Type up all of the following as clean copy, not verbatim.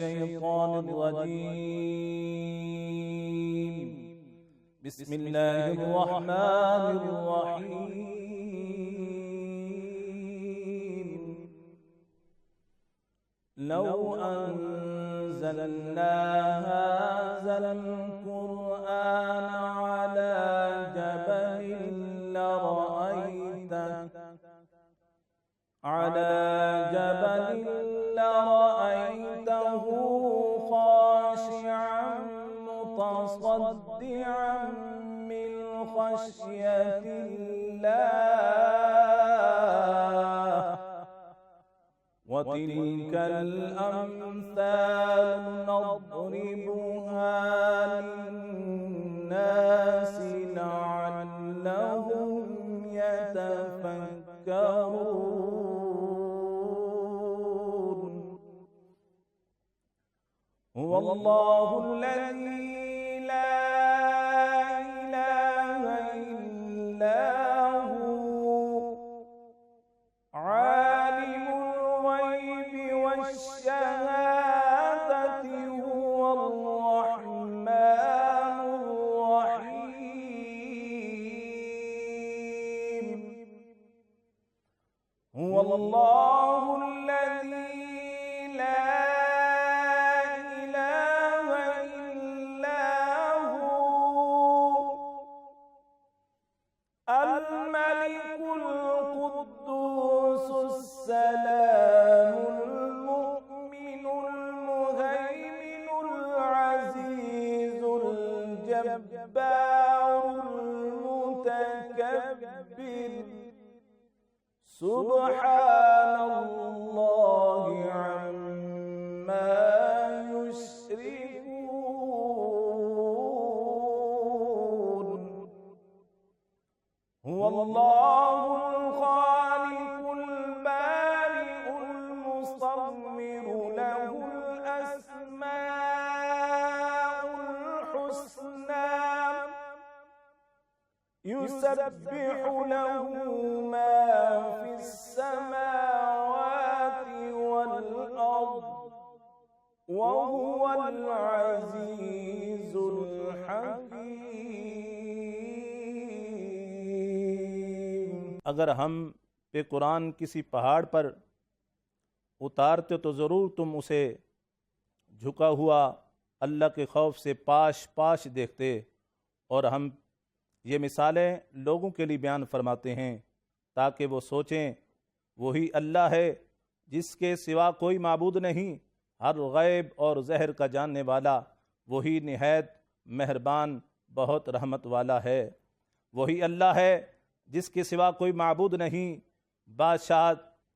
الشيطان الرجيم. بسم الله الرحمن الرحيم. لو أنزلنا هذا القرآن على جبل لرأيته خاشعا متصدعا من خشية الله. وتلك الأمثال نضربها للناس لعلهم يتفكرون. هو الله الذي لا إله إلا هو عالم الغيب والشهادة هو الرحمن الرحيم. هو الله الذي لا إله إلا هو الملك القدوس السلام المؤمن المهيمن العزيز الجبار المتكبر. سبحان الله عما يشركون. هو الله الخالق البارئ المصور له الأسماء الحسنى يسبح له ما في السماوات والأرض وهو العزيز الحكيم. اگر ہم پہ قرآن کسی پہاڑ پر اتارتے تو ضرور تم اسے جھکا ہوا اللہ کے خوف سے پاش پاش دیکھتے. اور ہم یہ مثالیں لوگوں کے لیے بیان فرماتے ہیں تاکہ وہ سوچیں وہی اللہ ہے جس کے سوا کوئی معبود نہیں، ہر غیب اور ظاہر کا جاننے والا، وہی نہایت مہربان بہت رحمت والا ہے. وہی اللہ ہے جس کے سوا کوئی معبود نہیں، بادشاہ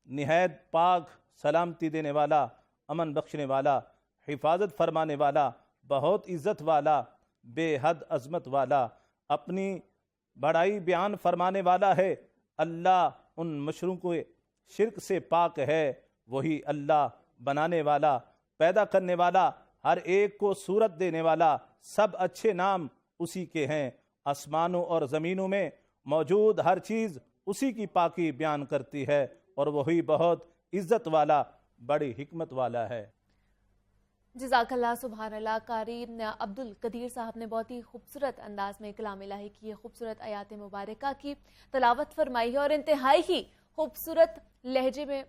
نہایت پاک، سلامتی دینے والا، امن بخشنے والا، حفاظت فرمانے والا، بہت عزت والا، بے حد عظمت والا، اپنی بڑائی بیان فرمانے والا ہے. اللہ ان مشرکوں کو شرک سے پاک ہے. وہی اللہ بنانے والا، پیدا کرنے والا، ہر ایک کو صورت دینے والا، سب اچھے نام اسی کے ہیں. آسمانوں اور زمینوں میں موجود ہر چیز اسی کی پاکی بیان کرتی ہے اور وہی بہت عزت والا، بڑی حکمت والا ہے. جزاک اللہ، سبحان اللہ. قاری عبد القدیر صاحب نے بہت ہی خوبصورت انداز میں کلام الہی کی خوبصورت آیات مبارکہ کی تلاوت فرمائی ہے اور انتہائی ہی خوبصورت لہجے میں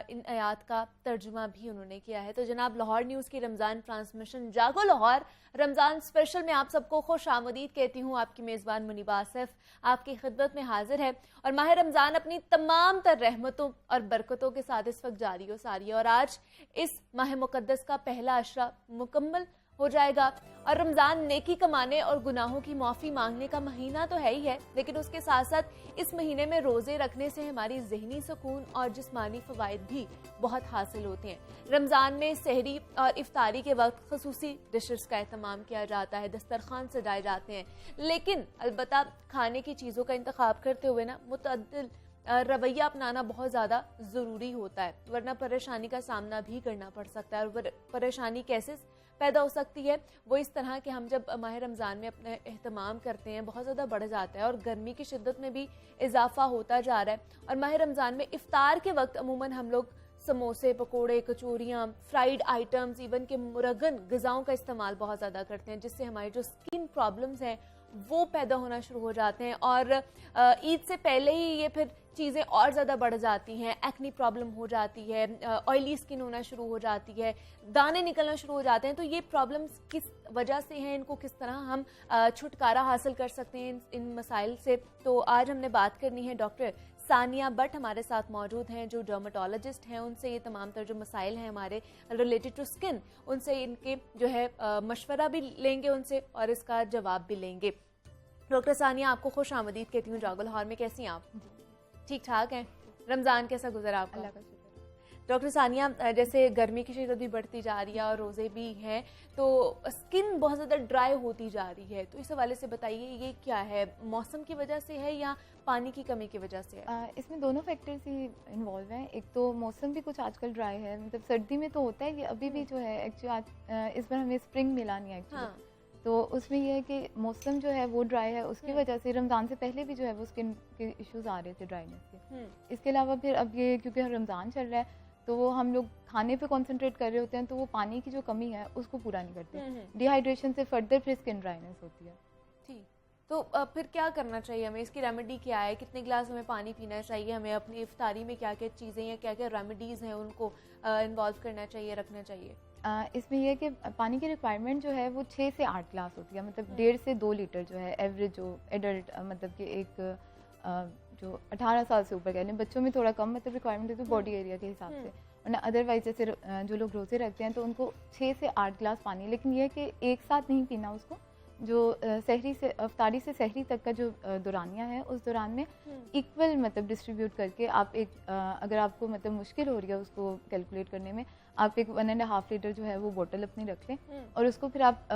ان آیات کا ترجمہ بھی انہوں نے کیا ہے. تو جناب، لاہور نیوز کی رمضان ٹرانسمیشن جاگو لاہور رمضان اسپیشل میں آپ سب کو خوش آمدید کہتی ہوں. آپ کی میزبان منیبہ آصف آپ کی خدمت میں حاضر ہے اور ماہ رمضان اپنی تمام تر رحمتوں اور برکتوں کے ساتھ اس وقت جاری و ساری ہے اور آج اس ماہ مقدس کا پہلا عشرہ مکمل ہو جائے گا. اور رمضان نیکی کمانے اور گناہوں کی معافی مانگنے کا مہینہ تو ہے ہی ہے، لیکن اس کے ساتھ ساتھ اس مہینے میں روزے رکھنے سے ہماری ذہنی سکون اور جسمانی فوائد بھی بہت حاصل ہوتے ہیں. رمضان میں سحری اور افطاری کے وقت خصوصی ڈشز کا اہتمام کیا جاتا ہے، دسترخوان سجائے جاتے ہیں، لیکن البتہ کھانے کی چیزوں کا انتخاب کرتے ہوئے متعدل رویہ اپنانا بہت زیادہ ضروری ہوتا ہے، ورنہ پریشانی کا سامنا بھی کرنا پڑ سکتا ہے. اور پریشانی کیسے پیدا ہو سکتی ہے؟ وہ اس طرح کہ ہم جب ماہ رمضان میں اپنے اہتمام کرتے ہیں بہت زیادہ بڑھ جاتا ہے اور گرمی کی شدت میں بھی اضافہ ہوتا جا رہا ہے. اور ماہ رمضان میں افطار کے وقت عموماً ہم لوگ سموسے, پکوڑے, کچوریاں, فرائیڈ آئٹمز, ایون کہ مرغن غذاؤں کا استعمال بہت زیادہ کرتے ہیں, جس سے ہماری جو اسکن پرابلمز ہیں وہ پیدا ہونا شروع ہو جاتے ہیں, اور عید سے پہلے ہی یہ پھر چیزیں اور زیادہ بڑھ جاتی ہیں, ایکنی پرابلم ہو جاتی ہے, آئلی اسکن ہونا شروع ہو جاتی ہے, دانے نکلنا شروع ہو جاتے ہیں. تو یہ پرابلمز کس وجہ سے ہیں, ان کو کس طرح ہم چھٹکارا حاصل کر سکتے ہیں ان مسائل سے؟ تو آج ہم نے بات کرنی ہے ڈاکٹر ثانیہ بٹ ہمارے ساتھ موجود ہیں, جو ڈرماٹولوجسٹ ہیں. ان سے یہ تمام تر جو مسائل ہیں ہمارے ریلیٹڈ ٹو اسکن, ان سے ان کے جو ہے مشورہ بھی لیں گے ان سے, اور اس کا جواب بھی لیں گے. ڈاکٹر ثانیہ, آپ کو خوش آمدید کہتی ہوں جاگل ہال میں. کیسی ہیں آپ؟ ٹھیک ٹھاک ہیں؟ رمضان کیسا گزرا آپ کا؟ اللہ کا شکر. ڈاکٹر ثانیہ, جیسے گرمی کی شدت بھی بڑھتی جا رہی ہے اور روزے بھی ہیں, تو اسکن بہت زیادہ ڈرائی ہوتی جا رہی ہے, تو اس حوالے سے بتائیے یہ کیا ہے, موسم کی وجہ سے ہے یا پانی کی کمی کی وجہ سے ہے؟ اس میں دونوں فیکٹرز ہی انوالو ہیں. ایک تو موسم بھی کچھ آج کل ڈرائی ہے, مطلب سردی میں تو ہوتا ہے یہ ابھی بھی جو ہے ایکچولی اس بار ہمیں اسپرنگ ملا نہیں ایکچولی, تو اس میں یہ ہے کہ موسم جو ہے وہ ڈرائی ہے, اس کی وجہ سے رمضان سے پہلے بھی جو ہے وہ اسکن کے ایشوز آ رہے تھے ڈرائینس کے. اس کے علاوہ پھر اب یہ کیونکہ رمضان چل رہا ہے تو وہ ہم لوگ کھانے پہ کنسنٹریٹ کر رہے ہوتے ہیں, تو وہ پانی کی جو کمی ہے اس کو پورا نہیں کرتے. ڈی ہائیڈریشن سے فردر پھر اسکن ڈرائنس ہوتی ہے. ٹھیک, تو پھر کیا کرنا چاہیے ہمیں, اس کی ریمیڈی کیا ہے, کتنے گلاس ہمیں پانی پینا چاہیے, ہمیں اپنی افطاری میں کیا کیا چیزیں یا کیا کیا ریمیڈیز ہیں ان کو انوالو کرنا چاہیے, رکھنا چاہیے؟ اس میں یہ ہے کہ پانی کی ریکوائرمنٹ جو ہے وہ 6 سے 8 گلاس ہوتی ہے, مطلب 1.5 سے 2 لیٹر جو ہے ایوریج جو ایڈلٹ, مطلب کہ ایک جو 18 سال سے اوپر کہہ لیں, بچوں میں تھوڑا کم مطلب ریکوائرمنٹ ہوتی ہے باڈی ایریا کے حساب سے, ورنہ ادروائز جیسے جو لوگ روزے رکھتے ہیں تو ان کو 6 سے 8 گلاس پانی, لیکن یہ ہے کہ ایک ساتھ نہیں پینا اس کو. جو سحری سے افطاری سے سحری تک کا جو دورانیہ ہے اس دوران میں ایکول مطلب ڈسٹریبیوٹ کر کے آپ ایک, اگر آپ کو مطلب مشکل ہو رہی ہے اس کو کیلکولیٹ کرنے میں, آپ ایک 1.5 لیٹر جو ہے وہ بوٹل اپنی رکھ لیں, اور اس کو پھر آپ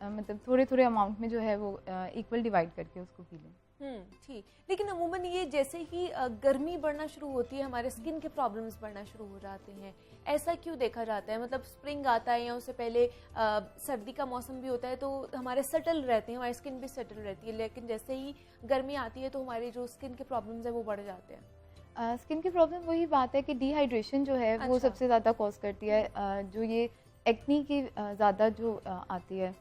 مطلب تھوڑے تھوڑے اماؤنٹ میں جو ہے وہ ایکول ڈیوائڈ کر کے اس کو پی لیں. ٹھیک, لیکن عموماً یہ جیسے ہی گرمی بڑھنا شروع ہوتی ہے ہمارے اسکن کے پرابلمس بڑھنا شروع ہو جاتے ہیں, ایسا کیوں دیکھا جاتا ہے؟ مطلب اسپرنگ آتا ہے یا اس سے پہلے سردی کا موسم بھی ہوتا ہے تو ہمارے سٹل رہتے ہیں, ہماری اسکن بھی سٹل رہتی ہے, لیکن جیسے ہی گرمی آتی ہے تو ہماری جو اسکن کے پرابلمس ہیں وہ بڑھ جاتے ہیں. اسکن کی پرابلم وہی بات ہے کہ ڈی ہائیڈریشن جو ہے وہ سب سے زیادہ کاز کرتی ہے, جو یہ ایکنی کی زیادہ جو آتی ہے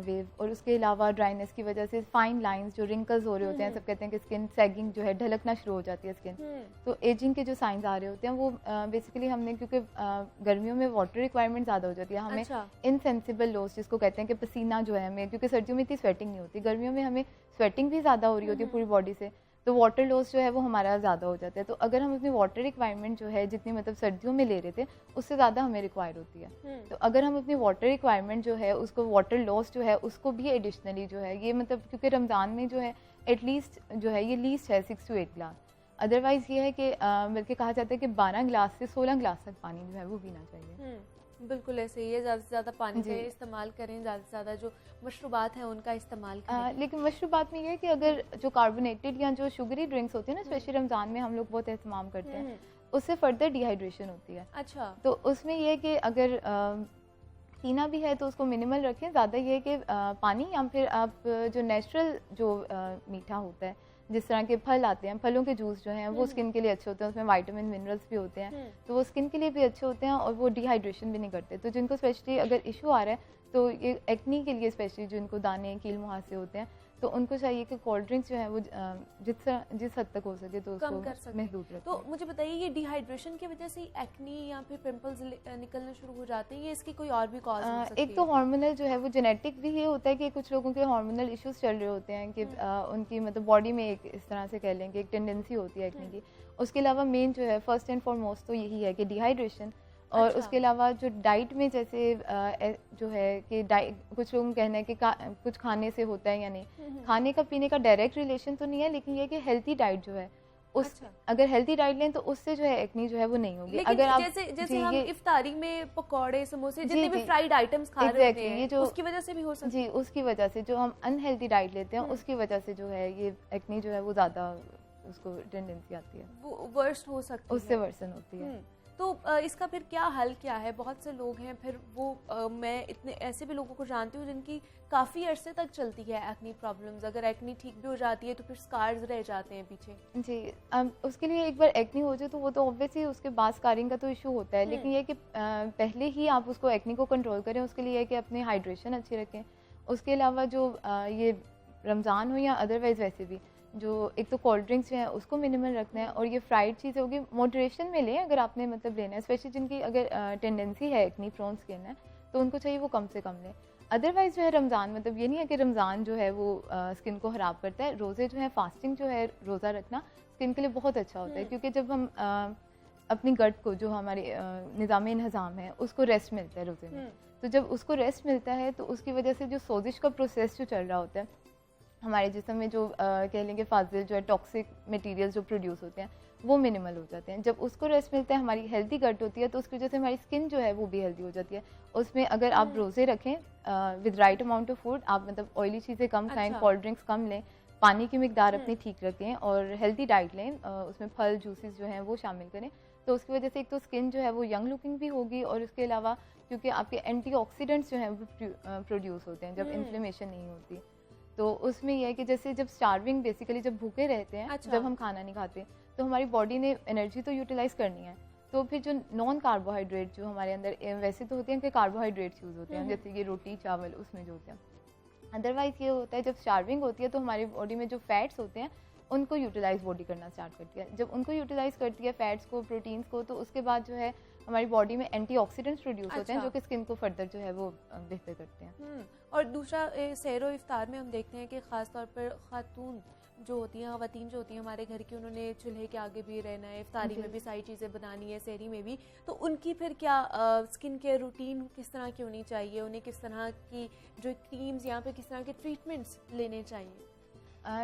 ویو, اور اس کے علاوہ ڈرائنس کی وجہ سے فائن لائنز جو رنکلز ہو رہے ہوتے ہیں, سب کہتے ہیں کہ اسکن سیگنگ جو ہے ڈھلکنا شروع ہو جاتی ہے اسکن, تو ایجنگ کے جو سائنز آ رہے ہوتے ہیں وہ بیسیکلی ہم نے کیونکہ گرمیوں میں واٹر ریکوائرمنٹ زیادہ ہو جاتی ہے, ہمیں انسینسیبل لوس جس کو کہتے ہیں کہ پسینہ جو ہے ہمیں, کیونکہ سردیوں میں اتنی سویٹنگ نہیں ہوتی, گرمیوں میں ہمیں سویٹنگ بھی زیادہ ہو رہی ہوتی ہے پوری باڈی سے, تو واٹر لوس جو ہے وہ ہمارا زیادہ ہو جاتا ہے. تو اگر ہم اپنی واٹر ریکوائرمنٹ جو ہے جتنی مطلب سردیوں میں لے رہے تھے اس سے زیادہ ہمیں ریکوائر ہوتی ہے, تو اگر ہم اپنی واٹر ریکوائرمنٹ جو ہے اس کو واٹر لاس جو ہے اس کو بھی ایڈیشنلی جو ہے یہ مطلب کیونکہ رمضان میں جو ہے ایٹ لیسٹ جو ہے یہ لیسٹ ہے 6 سے 8 گلاس, ادروائز یہ ہے کہ بلکہ کہا جاتا ہے کہ 12 گلاس سے 16 گلاس تک پانی جو ہے وہ پینا چاہیے. بالکل ایسے ہی ہے, زیادہ سے زیادہ پانی کا استعمال کریں, زیادہ سے زیادہ جو مشروبات ہیں ان کا استعمال کریں. لیکن مشروبات میں یہ ہے کہ اگر جو کاربونیٹڈ یا جو شوگری ڈرنکس ہوتی ہیں نا, اسپیشلی رمضان میں ہم لوگ بہت اہتمام کرتے ہیں, اس سے فردر ڈی ہائیڈریشن ہوتی ہے. اچھا, تو اس میں یہ ہے کہ اگر پینا بھی ہے تو اس کو منیمل رکھیں, زیادہ یہ ہے کہ پانی یا پھر آپ جو نیچرل جو میٹھا ہوتا ہے جس طرح کے پھل آتے ہیں, پھلوں کے جوس جو ہیں وہ اسکن کے لیے اچھے ہوتے ہیں, اس میں وائٹامن منرلس بھی ہوتے ہیں, تو وہ اسکن کے لیے بھی اچھے ہوتے ہیں اور وہ ڈی ہائیڈریشن بھی نہیں کرتے. تو جن کو اسپیشلی اگر ایشو آ رہا ہے تو یہ ایکنی کے لیے اسپیشلی جن کو دانے کیل مہاسے ہوتے ہیں تو ان کو چاہیے کہ کولڈ ڈرنکس جو ہیں وہ جس حد تک ہو سکے تو اس کو محدود رکھیں. تو مجھے بتائیے یہ ڈی ہائیڈریشن کی وجہ سے ایکنی یا پھر پمپلز نکلنا شروع ہو جاتے ہیں, یہ اس کی کوئی اور بھی کاز ہو سکتی ہے؟ ایک تو ہارمونل جو ہے وہ جینیٹک بھی یہ ہوتا ہے کہ کچھ لوگوں کے ہارمونل ایشوز چل رہے ہوتے ہیں کہ ان کی مطلب باڈی میں ایک اس طرح سے کہہ لیں کہ ایک ٹینڈنسی ہوتی ہے ایکنی کی. اس کے علاوہ مین جو ہے فرسٹ اینڈ فارموسٹ تو یہی ہے کہ ڈی ہائیڈریشن, اور اس کے علاوہ جو ڈائٹ میں جیسے جو ہے کہ کچھ لوگوں کا کہنا ہے کہ کچھ کھانے سے ہوتا ہے یا نہیں, کھانے کا پینے کا ڈائریکٹ ریلیشن تو نہیں ہے, لیکن یہ کہ ہیلتھی ڈائٹ جو ہے اگر ہیلتھی ڈائٹ لیں تو اس سے جو ہے ایکنی جو ہے وہ نہیں ہوگی. اگر آپ جیسے ہم افطاری میں پکوڑے سموسے جتنے بھی فرائیڈ آئٹمس کھا رہے ہیں اس کی وجہ سے بھی ہو سکتی ہے. جی, اس کی وجہ سے جو ہم انہیلتھی ڈائٹ لیتے ہیں اس کی وجہ سے جو ہے یہ ایکنی جو ہے وہ زیادہ اس کو ٹینڈنسی آتی ہے, وہ ورسٹ ہو سکتی ہے, اس سے ورسن ہوتی ہے. تو اس کا پھر کیا حل کیا ہے؟ بہت سے لوگ ہیں پھر وہ میں اتنے ایسے بھی لوگوں کو جانتی ہوں جن کی کافی عرصے تک چلتی ہے ایکنی پرابلمز. اگر ایکنی ٹھیک بھی ہو جاتی ہے تو پھر سکارز رہ جاتے ہیں پیچھے. جی اس کے لیے ایک بار ایکنی ہو جائے تو وہ تو اوبویسلی اس کے بعد اسکارنگ کا تو ایشو ہوتا ہے, لیکن یہ کہ پہلے ہی آپ اس کو ایکنی کو کنٹرول کریں. اس کے لیے ہے کہ اپنی ہائیڈریشن اچھی رکھیں. اس کے علاوہ جو یہ رمضان ہو یا ادروائز ویسے بھی جو ایک تو کولڈ ڈرنکس جو ہیں اس کو منیمل رکھنا ہے, اور یہ فرائیڈ چیزیں ہوگی موڈریشن میں لیں اگر آپ نے مطلب لینا ہے, اسپیشلی جن کی اگر ٹینڈنسی ہے ایکنی پرون اسکن ہے تو ان کو چاہیے وہ کم سے کم لیں. ادروائز جو ہے رمضان مطلب یہ نہیں ہے کہ رمضان جو ہے وہ اسکن کو خراب کرتا ہے. روزے جو ہے فاسٹنگ جو ہے روزہ رکھنا اسکن کے لیے بہت اچھا ہوتا ہے, کیونکہ جب ہم اپنی گٹ کو جو ہمارے نظام انہضام ہے اس کو ریسٹ ملتا ہے روزے میں, تو جب اس کو ریسٹ ملتا ہے تو اس کی وجہ سے جو سوزش کا پروسیس جو چل رہا ہوتا ہے ہمارے جسم میں, جو کہہ لیں گے فاضل جو ہے ٹاکسک مٹیریل جو پروڈیوس ہوتے ہیں وہ منیمل ہو جاتے ہیں. جب اس کو ریسٹ ملتا ہے ہماری ہیلدی گٹ ہوتی ہے تو اس کی وجہ سے ہماری اسکن جو ہے وہ بھی ہیلدی ہو جاتی ہے. اس میں اگر آپ روزے رکھیں with right amount of food, آپ مطلب آئلی چیزیں کم کھائیں, کولڈ ڈرنکس کم لیں, پانی کی مقدار اپنی ٹھیک رکھیں اور ہیلدی ڈائٹ لیں, اس میں پھل جوسز جو ہیں وہ شامل کریں, تو اس کی وجہ سے ایک تو اسکن جو ہے وہ ینگ لکنگ بھی ہوگی, اور اس کے علاوہ کیونکہ آپ کے اینٹی آکسیڈنٹس جو ہیں وہ پروڈیوس ہوتے ہیں جب انفلیمیشن نہیں ہوتی. تو اس میں یہ ہے کہ جیسے جب اسٹارونگ بیسیکلی جب بھوکے رہتے ہیں, جب ہم کھانا نہیں کھاتے تو ہماری باڈی نے انرجی تو یوٹیلائز کرنی ہے, تو پھر جو نان کاربوہائیڈریٹ جو ہمارے اندر ویسے تو ہوتے ہیں کہ کاربوہائیڈریٹس یوز ہوتے ہیں جیسے یہ روٹی چاول اس میں جو ہوتے ہیں, ادروائز یہ ہوتا ہے جب اسٹارونگ ہوتی ہے تو ہماری باڈی میں جو فیٹس ہوتے ہیں ان کو یوٹیلائز باڈی کرنا اسٹارٹ کرتی ہے. جب ان کو یوٹیلائز کرتی ہے فیٹس کو پروٹینس کو, تو اس کے بعد جو ہے ہماری باڈی میں اینٹی آکسیڈنٹس پروڈیوس ہوتے ہیں جو کہ اسکن کو فردر جو ہے وہ بہتر کرتے ہیں. اور دوسرا سحر و افطار میں ہم دیکھتے ہیں کہ خاص طور پر خواتین جو ہوتی ہیں ہمارے گھر کی, انہوں نے چولہے کے آگے بھی رہنا ہے, افطاری میں بھی ساری چیزیں بنانی ہے, سحری میں بھی, تو ان کی پھر کیا اسکن کیئر روٹین کس طرح کی ہونی چاہیے, انہیں کس طرح کی جو کریمز یہاں پہ کس طرح کے ٹریٹمنٹس لینے چاہیے؟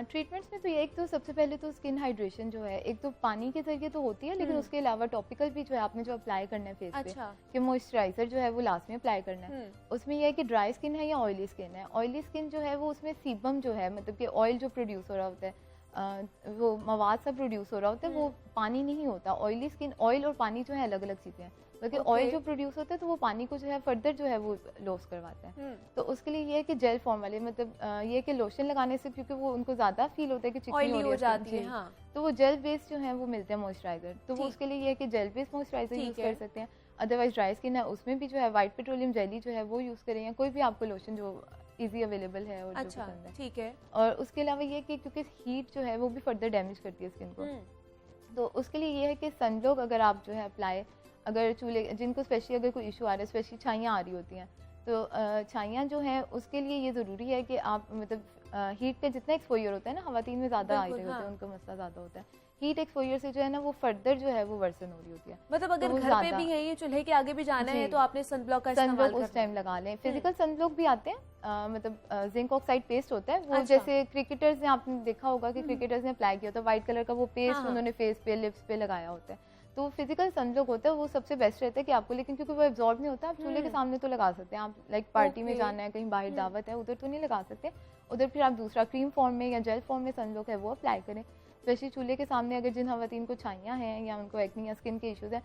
ٹریٹمنٹس میں تو یہ ایک تو سب سے پہلے تو اسکن ہائیڈریشن جو ہے ایک تو پانی کے ذریعے تو ہوتی ہے, لیکن اس کے علاوہ ٹاپیکل بھی جو ہے آپ نے جو اپلائی کرنا ہے فیس پہ, کہ موئسچرائزر جو ہے وہ لاسٹ میں اپلائی کرنا ہے. اس میں یہ ہے کہ ڈرائی اسکن ہے یا آئلی اسکن ہے. آئلی اسکن جو ہے وہ اس میں سیبم جو ہے مطلب کہ آئل جو پروڈیوس ہو رہا ہوتا ہے, وہ مواد سا پروڈیوس ہو رہا ہوتا ہے, وہ پانی نہیں ہوتا. آئلی اسکن, آئل اور پانی جو ہے الگ الگ چیزیں ہیں, بلکہ آئل جو پروڈیوس ہوتا ہے تو وہ پانی کو جو ہے فردر جو ہے وہ لوس کرواتا ہے. تو اس کے لیے یہ ہے کہ جیل فارم والے مطلب یہ ہے کہ لوشن لگانے سے کیونکہ وہ ان کو زیادہ فیل ہوتا ہے کہ چکنی ہو جاتی ہے, تو وہ جیل بیس جو ہیں وہ ملتے ہیں موئسچرائزر, تو وہ اس کے لیے یہ ہے کہ جیل بیس موئسچرائزر یوز کر سکتے ہیں. ادروائز ڈرائی اسکن ہے اس میں بھی جو ہے وائٹ پیٹرولیم جیلی جو ہے وہ یوز کریں, یا کوئی بھی آپ کو لوشن جو ایزی اویلیبل ہے اور جو پسند ہے. ٹھیک ہے. اور اس کے علاوہ یہ کہ کیونکہ ہیٹ جو ہے وہ بھی فردر ڈیمیج کرتی ہے اسکن کو, تو اس کے لیے یہ ہے کہ سن بلاک اگر آپ جو ہے اپلائی, اگر چولہے جن کو اسپیشلی اگر کوئی ایشو آ رہا ہے, اسپیشلی چھائیاں آ رہی ہوتی ہیں, تو چھائیاں جو ہیں اس کے لیے یہ ضروری ہے کہ آپ مطلب ہیٹ کا جتنا ایکسپوئر ہوتا ہے نا, خواتین میں زیادہ آ رہے ہوتے ہیں, ان کا مسئلہ زیادہ ہوتا ہے, ہیٹ ایکسپوئر سے جو ہے نا وہ فردر جو ہے وہ ورسن ہو رہی ہوتی ہے. مطلب اگر گھر پہ بھی ہے یہ چولہے کے آگے بھی جانا ہے تو آپ نے سن بلاک کا استعمال اس ٹائم لگا لیں. فزیکل سن بلاک بھی آتے ہیں, مطلب زنک آکسائڈ پیسٹ ہوتا ہے وہ, جیسے کرکٹرز نے آپ نے دیکھا ہوگا کہ کرکٹرز نے اپلائی کیا ہوتا ہے وائٹ کلر کا وہ پیسٹ, انہوں نے فیس پہ لپس پہ لگایا ہوتا ہے, تو فزیکل سن بلاک ہوتا ہے وہ سب سے بیسٹ رہتا ہے کہ آپ کو, لیکن کیونکہ وہ ایبزارب نہیں ہوتا, آپ چولہے کے سامنے تو لگا سکتے ہیں, آپ لائک پارٹی میں جانا ہے, کہیں باہر دعوت ہے, ادھر تو نہیں لگا سکتے, ادھر پھر آپ دوسرا کریم فارم میں یا جیل فارم میں سن بلاک ہے وہ اپلائی کریں. اسپیشلی چولہے کے سامنے اگر جن خواتین کو چھائیاں ہیں یا ان کو ایکنی یا اسکن کے ایشوز ہیں,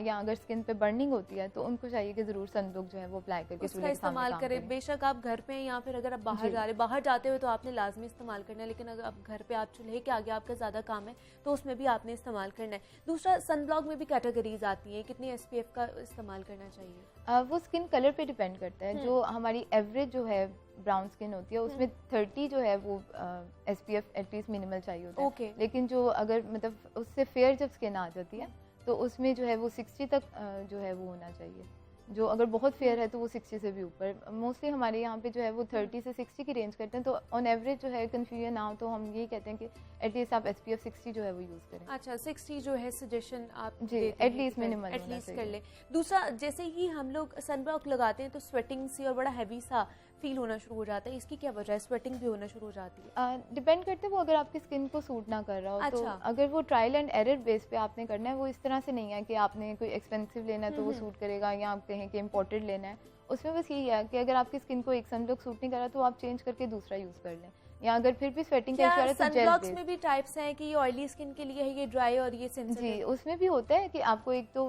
یا اگر اسکن پہ برننگ ہوتی ہے تو ان کو چاہیے کہ ضرور سن بلاک جو ہے وہ اپلائی کر کے اس کا استعمال کریں. بے شک آپ گھر پہ یا پھر اگر آپ باہر جا رہے, باہر جاتے ہوئے تو آپ نے لازمی استعمال کرنا ہے, لیکن اگر آپ گھر پہ آپ چولہے کے آگے آپ کا زیادہ کام ہے تو اس میں بھی آپ نے استعمال کرنا ہے. دوسرا سن بلاک میں بھی کیٹیگریز آتی ہیں, کتنی ایس پی ایف کا استعمال کرنا چاہیے؟ وہ اسکن کلر پہ ڈیپینڈ کرتا ہے. جو ہماری ایوریج جو ہے براؤن اسکن ہوتی ہے اس میں 30 جو ہے وہ S P F at least minimal چاہیے ہوتا ہے, لیکن جو اگر مطلب اس سے فیئر جب اسکن آ جاتی ہے تو اس میں جو ہے وہ 60 تک جو ہے وہ ہونا چاہیے. جو اگر بہت فیئر ہے تو وہ 60 سے بھی اوپر. موسٹلی ہمارے یہاں پہ جو ہے وہ 30 سے 60 کی رینج کرتے ہیں, تو آن ایوریج جو ہے کنفیوژن نہ ہو تو ہم یہی کہتے ہیں کہ ایٹ لیسٹ آپ ایس پی ایف 60 جو ہے وہ یوز کریں. اچھا 60 جو ہے سجیشن آپ جی at least minimal at least کر لیں. دوسرا جیسے ہی ہم لوگ سن بلاک لگاتے ہیں تو سویٹنگ سی اور بڑا ہیوی سا فیل ہونا شروع ہو جاتا ہے, اس کی کیا وجہ ہے؟ سویٹنگ بھی ہونا شروع ہو جاتی ہے. ڈپینڈ کرتے ہیں وہ اگر آپ کی اسکن کو سوٹ نہ کر رہا ہو تو اگر وہ ٹرائل اینڈ ایرر بیس پہ آپ نے کرنا ہے, وہ اس طرح سے نہیں ہے کہ آپ نے کوئی ایکسپینسو لینا ہے تو وہ سوٹ کرے گا, یا آپ کہیں کہ امپورٹڈ لینا ہے. اس میں بس یہی ہے کہ اگر آپ کی اسکن کو ایک سن بلاک سوٹ نہیں کر رہا تو آپ چینج کر کے دوسرا یوز کر لیں. یا اگر پھر بھی سویٹنگ کا کیا ایشو آ رہا ہے تو سن جیل بلاکس بیس. میں بھی ٹائپس ہیں کہ یہ آئلی اسکن کے لیے ہے, یہ ڈرائی اور یہ سینسیٹیو؟ جی اس میں بھی ہوتا ہے کہ آپ کو ایک تو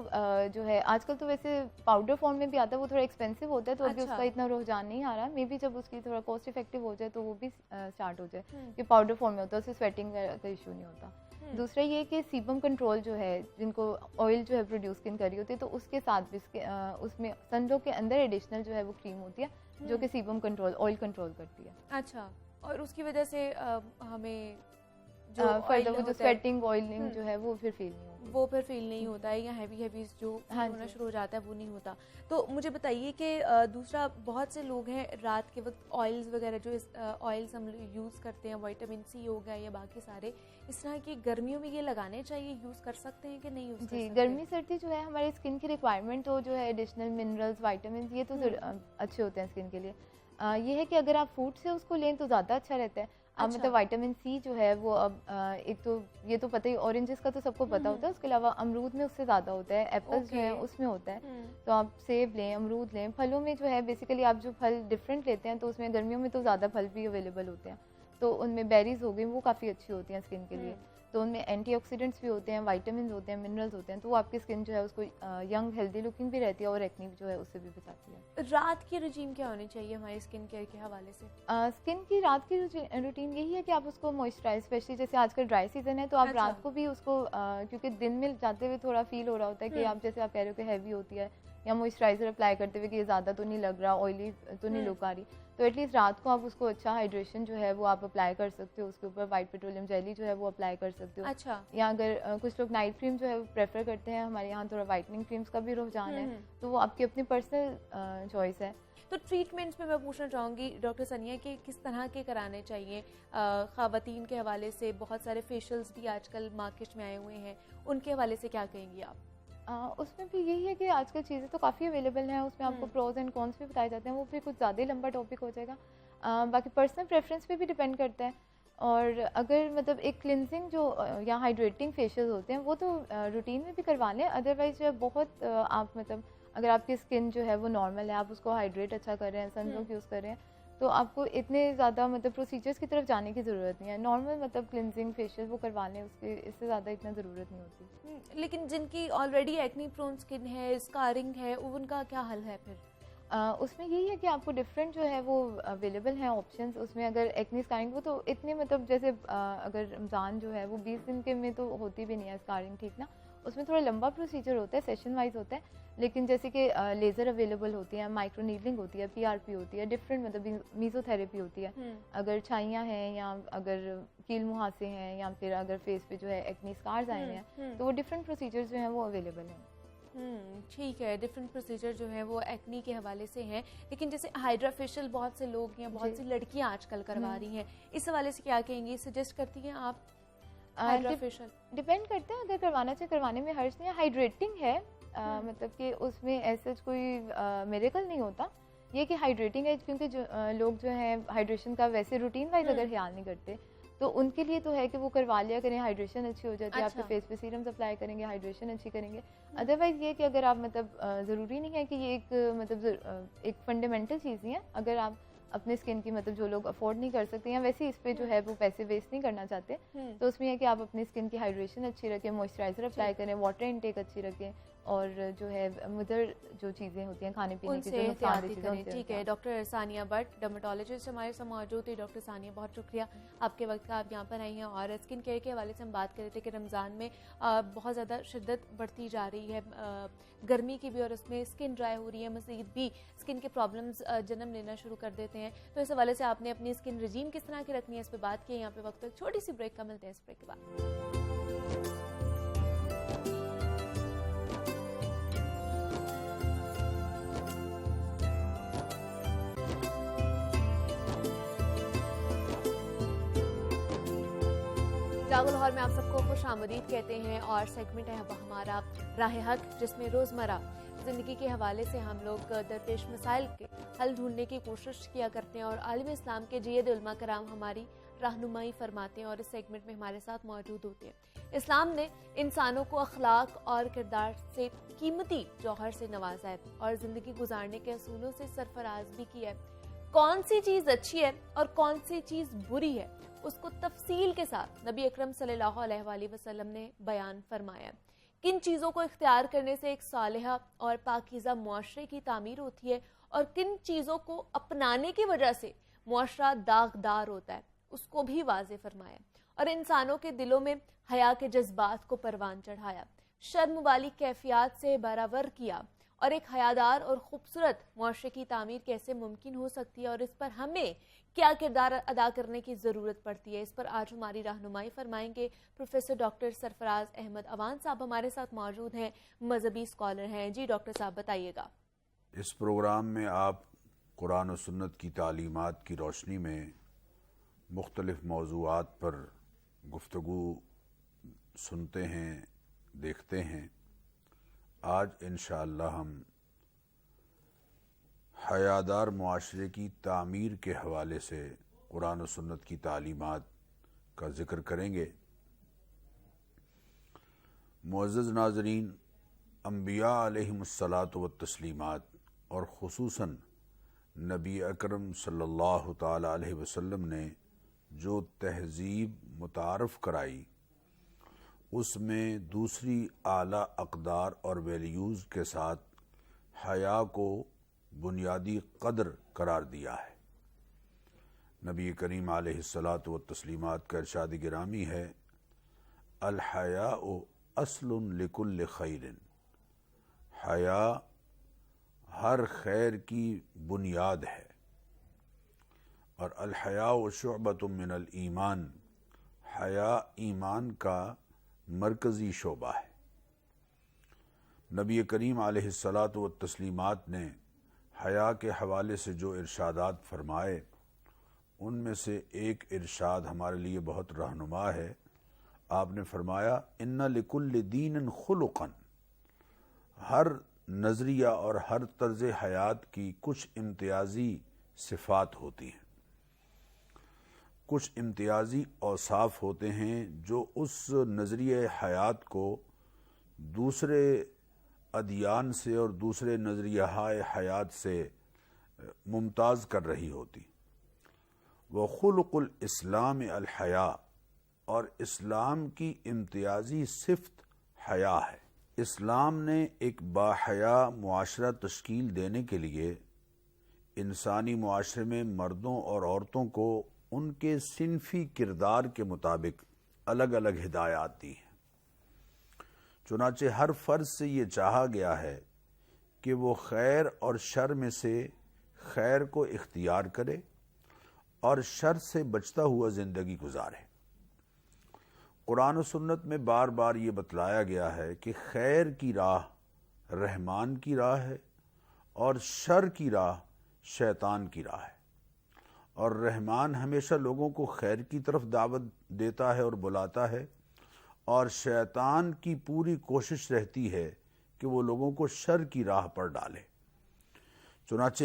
جو ہے آج کل تو ویسے پاؤڈر فارم میں بھی آتا ہے, وہ تھوڑا ایکسپینسو ہوتا ہے, تو ابھی اس کا اتنا رجحان نہیں آ رہا. مے بی جب اس کی تھوڑا کاسٹ افیکٹو ہو جائے تو وہ بھی اسٹارٹ ہو جائے کہ پاؤڈر فارم میں ہوتا ہے, اس سے سویٹنگ کا ایشو نہیں ہوتا. دوسرا یہ کہ سیبم کنٹرول جو ہے, جن کو آئل جو ہے پروڈیوس اسکن کر رہی ہوتی ہے, تو اس کے ساتھ بھی اس میں سن بلاک کے اندر ایڈیشنل جو ہے وہ کریم ہوتی ہے جو کہ سیبم کنٹرول آئل کنٹرول کرتی ہے. اچھا, اور اس کی وجہ سے ہمیں جو سویٹنگ آئلنگ جو ہے وہ پھر فیل نہیں ہوتی, وہ پھر فیل نہیں ہوتا ہے, یا ہیوی جو ہونا شروع ہو جاتا ہے وہ نہیں ہوتا. تو مجھے بتائیے کہ دوسرا, بہت سے لوگ ہیں رات کے وقت آئلز وغیرہ جو آئلز ہم یوز کرتے ہیں, وائٹامن سی ہو گیا یا باقی سارے, اس طرح کی گرمیوں میں یہ لگانے چاہیے, یوز کر سکتے ہیں کہ نہیں یوز کر سکتے؟ جی گرمی سردی جو ہے ہماری اسکن کی ریکوائرمنٹ تو جو ہے ایڈیشنل منرلز وائٹامنس یہ تو اچھے ہوتے ہیں اسکن کے لیے. یہ ہے کہ اگر آپ فوڈ سے اس کو لیں تو زیادہ اچھا رہتا ہے. مطلب وائٹامن سی جو ہے وہ اب ایک تو یہ تو پتہ ہی, اورنجز کا تو سب کو پتہ ہوتا ہے, اس کے علاوہ امرود میں اس سے زیادہ ہوتا ہے, ایپلز جو ہیں اس میں ہوتا ہے. تو آپ سیب لیں, امرود لیں. پھلوں میں جو ہے بیسیکلی آپ جو پھل ڈفرینٹ لیتے ہیں تو اس میں گرمیوں میں تو زیادہ پھل بھی اویلیبل ہوتے ہیں, تو ان میں بیریز ہو گئی, وہ کافی اچھی ہوتی ہیں اسکن کے لیے. تو ان میں اینٹی آکسیڈنٹس بھی ہوتے ہیں, وائٹامنز ہوتے ہیں, منرلز ہوتے ہیں, تو وہ آپ کی اسکن جو ہے اس کو ینگ ہیلدی لکنگ بھی رہتی ہے اور ایکنی جو ہے اس سے بھی بچاتی ہے. رات کی روٹین کیا ہونی چاہیے ہماری اسکن کیئر کے حوالے سے؟ اسکن کی رات کی روٹین یہی ہے کہ آپ اس کو موئسچرائز, اسپیشلی جیسے آج کل ڈرائی سیزن ہے تو آپ رات کو بھی اس کو, کیونکہ دن میں جاتے ہوئے تھوڑا فیل ہو رہا ہوتا ہے کہ آپ جیسے آپ کہہ رہے ہو کہ ہیوی ہوتی ہے, یا موئسچرائزر اپلائی کرتے ہوئے کہ یہ زیادہ تو نہیں لگ رہا, آئلی تو نہیں لک آ رہی, تو ایٹ لیسٹ رات کو آپ اس کو اچھا ہائیڈریشن جو ہے وہ آپ اپلائی کر سکتے ہو. اس کے اوپر وائٹ پیٹرولیم جیلی جو ہے وہ اپلائی کر سکتے ہو. اچھا, یا اگر کچھ لوگ نائٹ کریم جو ہے وہ پریفر کرتے ہیں, ہمارے یہاں تھوڑا وائٹننگ کریمس کا بھی رجحان ہے, تو وہ آپ کی اپنی پرسنل چوائس ہے. تو ٹریٹمنٹس میں پوچھنا چاہوں گی ڈاکٹر ثانیہ کہ کس طرح کے کرانے چاہیے خواتین کے حوالے سے؟ بہت سارے فیشیلز بھی آج کل مارکیٹ میں آئے ہوئے ہیں, ان کے حوالے سے کیا کہیں گی آپ؟ اس میں بھی یہی ہے کہ آج کل چیزیں تو کافی اویلیبل ہیں, اس میں آپ کو پروز اینڈ کونس بھی بتائے جاتے ہیں, وہ پھر کچھ زیادہ لمبا ٹاپک ہو جائے گا. باقی پرسنل پریفرنس پہ بھی ڈپینڈ کرتا ہے. اور اگر مطلب ایک کلینزنگ جو یا ہائیڈریٹنگ فیشیل ہوتے ہیں وہ تو روٹین میں بھی کروا لیں. ادروائز جو ہے بہت آپ مطلب اگر آپ کی اسکن جو ہے وہ نارمل ہے, آپ اس کو ہائیڈریٹ اچھا کر رہے ہیں, سن بلاک یوز کر رہے ہیں, تو آپ کو اتنے زیادہ مطلب پروسیجرس کی طرف جانے کی ضرورت نہیں ہے. نارمل مطلب کلینزنگ فیشیل وہ کروا لیں, اس کے اس سے زیادہ اتنا ضرورت نہیں ہوتی. لیکن جن کی آلریڈی ایکنی پرون اسکن ہے, اسکارنگ ہے, ان کا کیا حل ہے پھر؟ اس میں یہی ہے کہ آپ کو ڈفرینٹ جو ہے وہ اویلیبل ہیں آپشنس. اس میں اگر ایکنی اسکارنگ وہ تو اتنے مطلب جیسے اگر رمضان جو ہے وہ 20 دن کے میں تو ہوتی بھی نہیں ہے اسکارنگ, ٹھیک نا, اس میں تھوڑا لمبا پروسیجر ہوتا ہے, سیشن وائز ہوتا ہے. لیکن جیسے کہ لیزر اویلیبل ہوتی ہے, مائکرو نیڈلنگ ہوتی ہے, پی آر پی ہوتی ہے, ڈفرینٹ مطلب میزو تھراپی ہوتی ہے. اگر چھائیاں ہیں یا اگر کیل مہاسے ہیں یا پھر اگر فیس پہ جو ہے ایکنی اسکارز آئے ہیں, تو وہ ڈفرینٹ پروسیجرز جو ہیں وہ اویلیبل ہیں. ٹھیک ہے, ڈفرینٹ پروسیجر جو ہیں وہ ایکنی کے حوالے سے ہیں. لیکن جیسے ہائیڈرا فیشیل بہت سے لوگ ہیں, بہت سی لڑکیاں آج کل کروا رہی ہیں, اس حوالے سے کیا کہیں گی؟ سجیسٹ کرتی ہیں آپ ہائیڈرا فیشیل؟ ڈپینڈ کرتا ہے, اگر کروانا چاہے کروانے میں حرج نہیں ہے. ہائیڈریٹنگ ہے, مطلب کہ اس میں ایسا کوئی میریکل نہیں ہوتا. یہ کہ ہائیڈریٹنگ ہے, کیونکہ جو لوگ جو ہیں ہائیڈریشن کا ویسے روٹین وائز اگر خیال نہیں کرتے تو ان کے لیے تو ہے کہ وہ کروا لیا کریں, ہائیڈریشن اچھی ہو جاتی ہے. آپ کے فیس پہ سیرمز اپلائی کریں گے, ہائیڈریشن اچھی کریں گے. ادروائز یہ کہ اگر آپ مطلب ضروری نہیں ہے کہ یہ ایک مطلب ایک فنڈامنٹل چیز نہیں ہے. اگر آپ اپنے اسکن کی مطلب جو لوگ افورڈ نہیں کر سکتے یا ویسے اس پہ جو ہے وہ پیسے ویسٹ نہیں کرنا چاہتے, تو اس میں ہے کہ آپ اپنی اسکن کی ہائیڈریشن اچھی رکھیں, موئسچرائزر اپلائی کریں, واٹر انٹیک اچھی رکھیں, اور جو ہے مدر جو چیزیں ہوتی ہیں کھانے پینے کی جو نقصان دہ چیزیں ہوتی ہیں. ٹھیک ہے, ڈاکٹر ثانیہ بٹ ڈرمیٹولوجسٹ ہمارے ساتھ موجود تھی. ڈاکٹر ثانیہ بہت شکریہ آپ کے وقت کا, آپ یہاں پر آئی ہیں. اور اسکن کیئر کے حوالے سے ہم بات کر رہے تھے کہ رمضان میں بہت زیادہ شدت بڑھتی جا رہی ہے گرمی کی بھی, اور اس میں اسکن ڈرائی ہو رہی ہے, مزید بھی اسکن کے پرابلمس جنم لینا شروع کر دیتے ہیں. تو اس حوالے سے آپ نے اپنی اسکن رجیم کس طرح کی رکھنی ہے اس پہ بات کی. یہاں پہ وقت ایک چھوٹی سی بریک کا, ملتے ہیں اس بریک کے بعد. جاگو لاہور میں آپ سب کو خوش آمدید کہتے ہیں, اور سیگمنٹ ہے ہمارا راہ حق, جس میں روزمرہ زندگی کے حوالے سے ہم لوگ درپیش مسائل کے حل ڈھونڈنے کی کوشش کیا کرتے ہیں, اور عالم اسلام کے جید علماء کرام ہماری رہنمائی فرماتے ہیں اور اس سیگمنٹ میں ہمارے ساتھ موجود ہوتے ہیں. اسلام نے انسانوں کو اخلاق اور کردار سے قیمتی جوہر سے نوازا ہے اور زندگی گزارنے کے اصولوں سے سرفراز بھی کیا ہے. کون سی چیز اچھی ہے اور کون سی چیز بری ہے اس کو تفصیل کے ساتھ نبی اکرم صلی اللہ علیہ وآلہ وسلم نے بیان فرمایا ہے۔ کن چیزوں کو اختیار کرنے سے ایک صالحہ اور پاکیزہ معاشرے کی تعمیر ہوتی ہے اور کن چیزوں کو اپنانے کی وجہ سے معاشرہ داغدار ہوتا ہے اس کو بھی واضح فرمایا، اور انسانوں کے دلوں میں حیا کے جذبات کو پروان چڑھایا، شرم والی کیفیات سے برابر کیا، اور ایک حیادار اور خوبصورت معاشرے کی تعمیر کیسے ممکن ہو سکتی ہے اور اس پر ہمیں کیا کردار ادا کرنے کی ضرورت پڑتی ہے، اس پر آج ہماری رہنمائی فرمائیں گے پروفیسر ڈاکٹر سرفراز احمد اوان صاحب ہمارے ساتھ موجود ہیں، مذہبی اسکالر ہیں۔ جی ڈاکٹر صاحب بتائیے گا۔ اس پروگرام میں آپ قرآن و سنت کی تعلیمات کی روشنی میں مختلف موضوعات پر گفتگو سنتے ہیں، دیکھتے ہیں۔ آج انشاءاللہ ہم حیادار معاشرے کی تعمیر کے حوالے سے قرآن و سنت کی تعلیمات کا ذکر کریں گے۔ معزز ناظرین، انبیاء علیہم الصلاۃ والتسلیمات اور خصوصاً نبی اکرم صلی اللہ تعالی علیہ وسلم نے جو تہذیب متعارف کرائی اس میں دوسری اعلیٰ اقدار اور ویلیوز کے ساتھ حیا کو بنیادی قدر قرار دیا ہے۔ نبی کریم علیہ الصلاۃ والتسلیمات کا ارشاد گرامی ہے، الحیاء اصل لکل خیر، حیا ہر خیر کی بنیاد ہے، اور الحیاء شعبۃ من الایمان، حیا ایمان کا مرکزی شعبہ ہے۔ نبی کریم علیہ الصلاۃ والتسلیمات نے حیا کے حوالے سے جو ارشادات فرمائے ان میں سے ایک ارشاد ہمارے لیے بہت رہنما ہے۔ آپ نے فرمایا، ان لکل دین خلقا، ہر نظریہ اور ہر طرز حیات کی کچھ امتیازی صفات ہوتی ہیں، کچھ امتیازی اوصاف ہوتے ہیں جو اس نظریہ حیات کو دوسرے ادیان سے اور دوسرے نظریہ حیات سے ممتاز کر رہی ہوتی۔ وخلق الاسلام الحیا، اور اسلام کی امتیازی صفت حیا ہے۔ اسلام نے ایک باحیا معاشرہ تشکیل دینے کے لیے انسانی معاشرے میں مردوں اور عورتوں کو ان کے صنفی کردار کے مطابق الگ الگ ہدایات دی ہیں۔ چنانچہ ہر فرد سے یہ چاہا گیا ہے کہ وہ خیر اور شر میں سے خیر کو اختیار کرے اور شر سے بچتا ہوا زندگی گزارے۔ قرآن و سنت میں بار بار یہ بتلایا گیا ہے کہ خیر کی راہ رحمان کی راہ ہے اور شر کی راہ شیطان کی راہ ہے، اور رحمان ہمیشہ لوگوں کو خیر کی طرف دعوت دیتا ہے اور بلاتا ہے، اور شیطان کی پوری کوشش رہتی ہے کہ وہ لوگوں کو شر کی راہ پر ڈالے۔ چنانچہ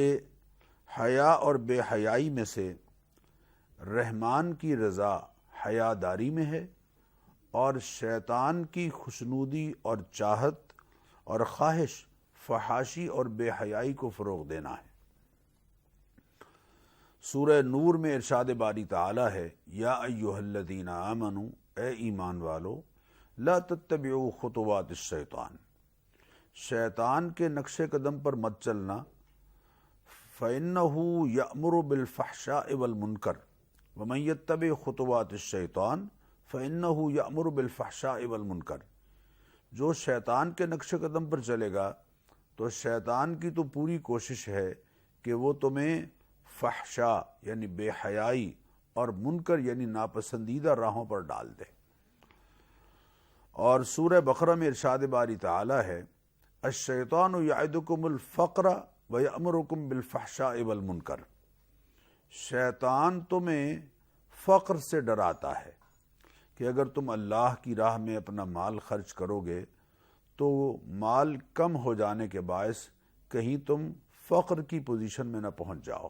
حیا اور بے حیائی میں سے رحمان کی رضا حیاداری میں ہے، اور شیطان کی خوشنودی اور چاہت اور خواہش فحاشی اور بے حیائی کو فروغ دینا ہے۔ سورہ نور میں ارشاد باری تعالی ہے، یا ایھا الذین آمنوا، اے ایمان والو، لا تتبعوا خطوات الشیطان، شیطان کے نقش قدم پر مت چلنا، فإنہ یأمر بالفحشاء والمنکر ومن یتبع خطوات الشیطان فإنہ یأمر بالفحشاء والمنکر، جو شیطان کے نقش قدم پر چلے گا تو شیطان کی تو پوری کوشش ہے کہ وہ تمہیں فحشاء یعنی بے حیائی اور منکر یعنی ناپسندیدہ راہوں پر ڈال دے۔ اور سورہ بقرہ میں ارشاد باری تعالی ہے، الشیطان یعدکم الفقر ویأمرکم بالفحشاء والمنکر، شیطان تمہیں فقر سے ڈراتا ہے کہ اگر تم اللہ کی راہ میں اپنا مال خرچ کرو گے تو مال کم ہو جانے کے باعث کہیں تم فقر کی پوزیشن میں نہ پہنچ جاؤ۔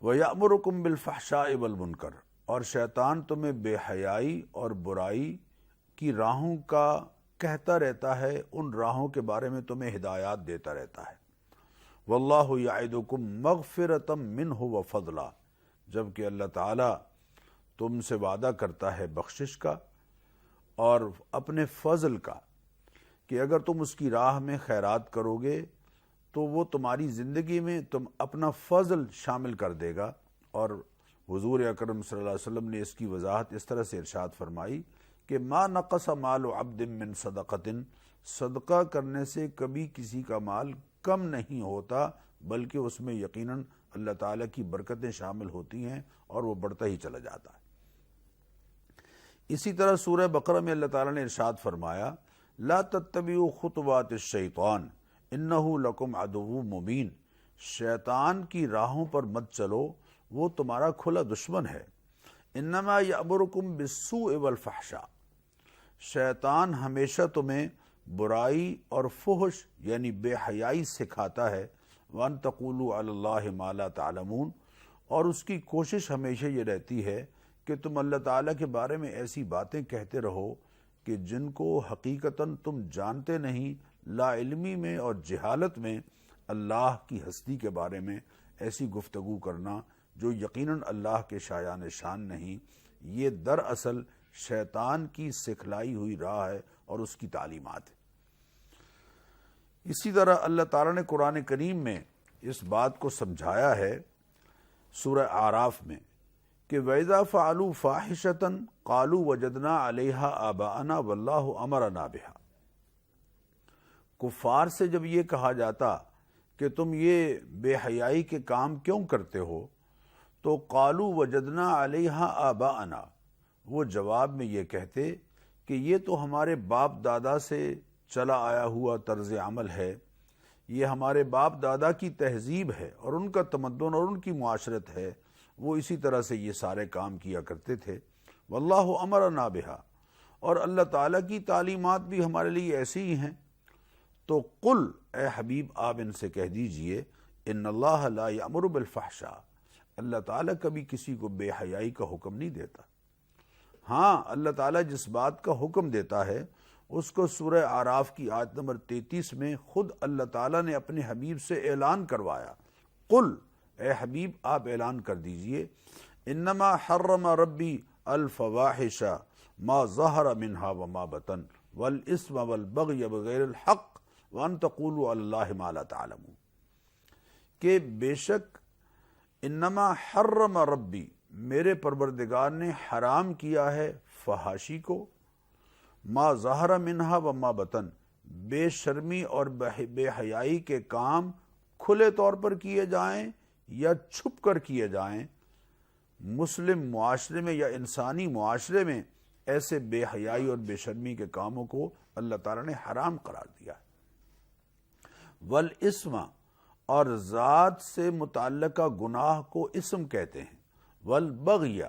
وَيَأْمُرُكُمْ بِالْفَحْشَاءِ وَالْمُنْكَرِ، اور شیطان تمہیں بے حیائی اور برائی کی راہوں کا کہتا رہتا ہے، ان راہوں کے بارے میں تمہیں ہدایات دیتا رہتا ہے۔ واللہ یعدکم مغفرۃ منہ وفضلا، جبکہ اللہ تعالیٰ تم سے وعدہ کرتا ہے بخشش کا اور اپنے فضل کا، کہ اگر تم اس کی راہ میں خیرات کرو گے تو وہ تمہاری زندگی میں تم اپنا فضل شامل کر دے گا۔ اور حضور اکرم صلی اللہ علیہ وسلم نے اس کی وضاحت اس طرح سے ارشاد فرمائی کہ ما نقص مال عبد من صدقۃ، صدقہ کرنے سے کبھی کسی کا مال کم نہیں ہوتا، بلکہ اس میں یقیناً اللہ تعالیٰ کی برکتیں شامل ہوتی ہیں اور وہ بڑھتا ہی چلا جاتا ہے۔ اسی طرح سورہ بقرہ میں اللہ تعالیٰ نے ارشاد فرمایا لا تتبعوا خطوات الشیطان انہ لکم عدو مبین، شیطان کی راہوں پر مت چلو، وہ تمہارا کھلا دشمن ہے۔ انما یأمرکم بالسوء والفحشاء، شیطان ہمیشہ تمہیں برائی اور فحش یعنی بے حیائی سکھاتا ہے۔ وَأَن تَقُولُوا عَلَى اللَّهِ مَا لَا تَعْلَمُونَ، اور اس کی کوشش ہمیشہ یہ رہتی ہے کہ تم اللہ تعالیٰ کے بارے میں ایسی باتیں کہتے رہو کہ جن کو حقیقتاً تم جانتے نہیں، لا علمی میں اور جہالت میں اللہ کی ہستی کے بارے میں ایسی گفتگو کرنا جو یقیناً اللہ کے شایان شان نہیں، یہ دراصل شیطان کی سکھلائی ہوئی راہ ہے اور اس کی تعلیمات ہے۔ اسی طرح اللہ تعالیٰ نے قرآن کریم میں اس بات کو سمجھایا ہے سورہ اعراف میں کہ وَإِذَا فَعَلُوا فَاحِشَةً قَالُوا وَجَدْنَا عَلَيْهَا آبَاءَنَا وَاللَّهُ أَمَرَنَا بِهَا، کفار سے جب یہ کہا جاتا کہ تم یہ بے حیائی کے کام کیوں کرتے ہو تو قَالُوا وَجَدْنَا عَلَيْهَا آبَاءَنَا، وہ جواب میں یہ کہتے کہ یہ تو ہمارے باپ دادا سے چلا آیا ہوا طرز عمل ہے، یہ ہمارے باپ دادا کی تہذیب ہے اور ان کا تمدن اور ان کی معاشرت ہے، وہ اسی طرح سے یہ سارے کام کیا کرتے تھے۔ واللہ امرنا بہا، اور اللہ تعالیٰ کی تعلیمات بھی ہمارے لیے ایسی ہی ہیں۔ تو قل، اے حبیب آپ ان سے کہہ دیجئے ان اللہ لا یأمر بالفحشاء، اللہ تعالیٰ کبھی کسی کو بے حیائی کا حکم نہیں دیتا۔ ہاں اللہ تعالیٰ جس بات کا حکم دیتا ہے اس کو سورہ اعراف کی آیت نمبر 33 میں خود اللہ تعالیٰ نے اپنے حبیب سے اعلان کروایا۔ قل، اے حبیب آپ اعلان کر دیجئے انما حرم ربی الفواحش ما ظہر منہا وما بطن والاسم والبغی بغیر الحق وان تقولوا علی اللہ ما لا تعلمون، کہ بے شک انما حرم ربی، میرے پروردگار نے حرام کیا ہے فحاشی کو، ما ظہر منہا وما بطن، بے شرمی اور بے حیائی کے کام کھلے طور پر کیے جائیں یا چھپ کر کیے جائیں، مسلم معاشرے میں یا انسانی معاشرے میں ایسے بے حیائی اور بے شرمی کے کاموں کو اللہ تعالیٰ نے حرام قرار دیا ہے۔ والاسم، اور ذات سے متعلقہ گناہ کو اسم کہتے ہیں، والبغی،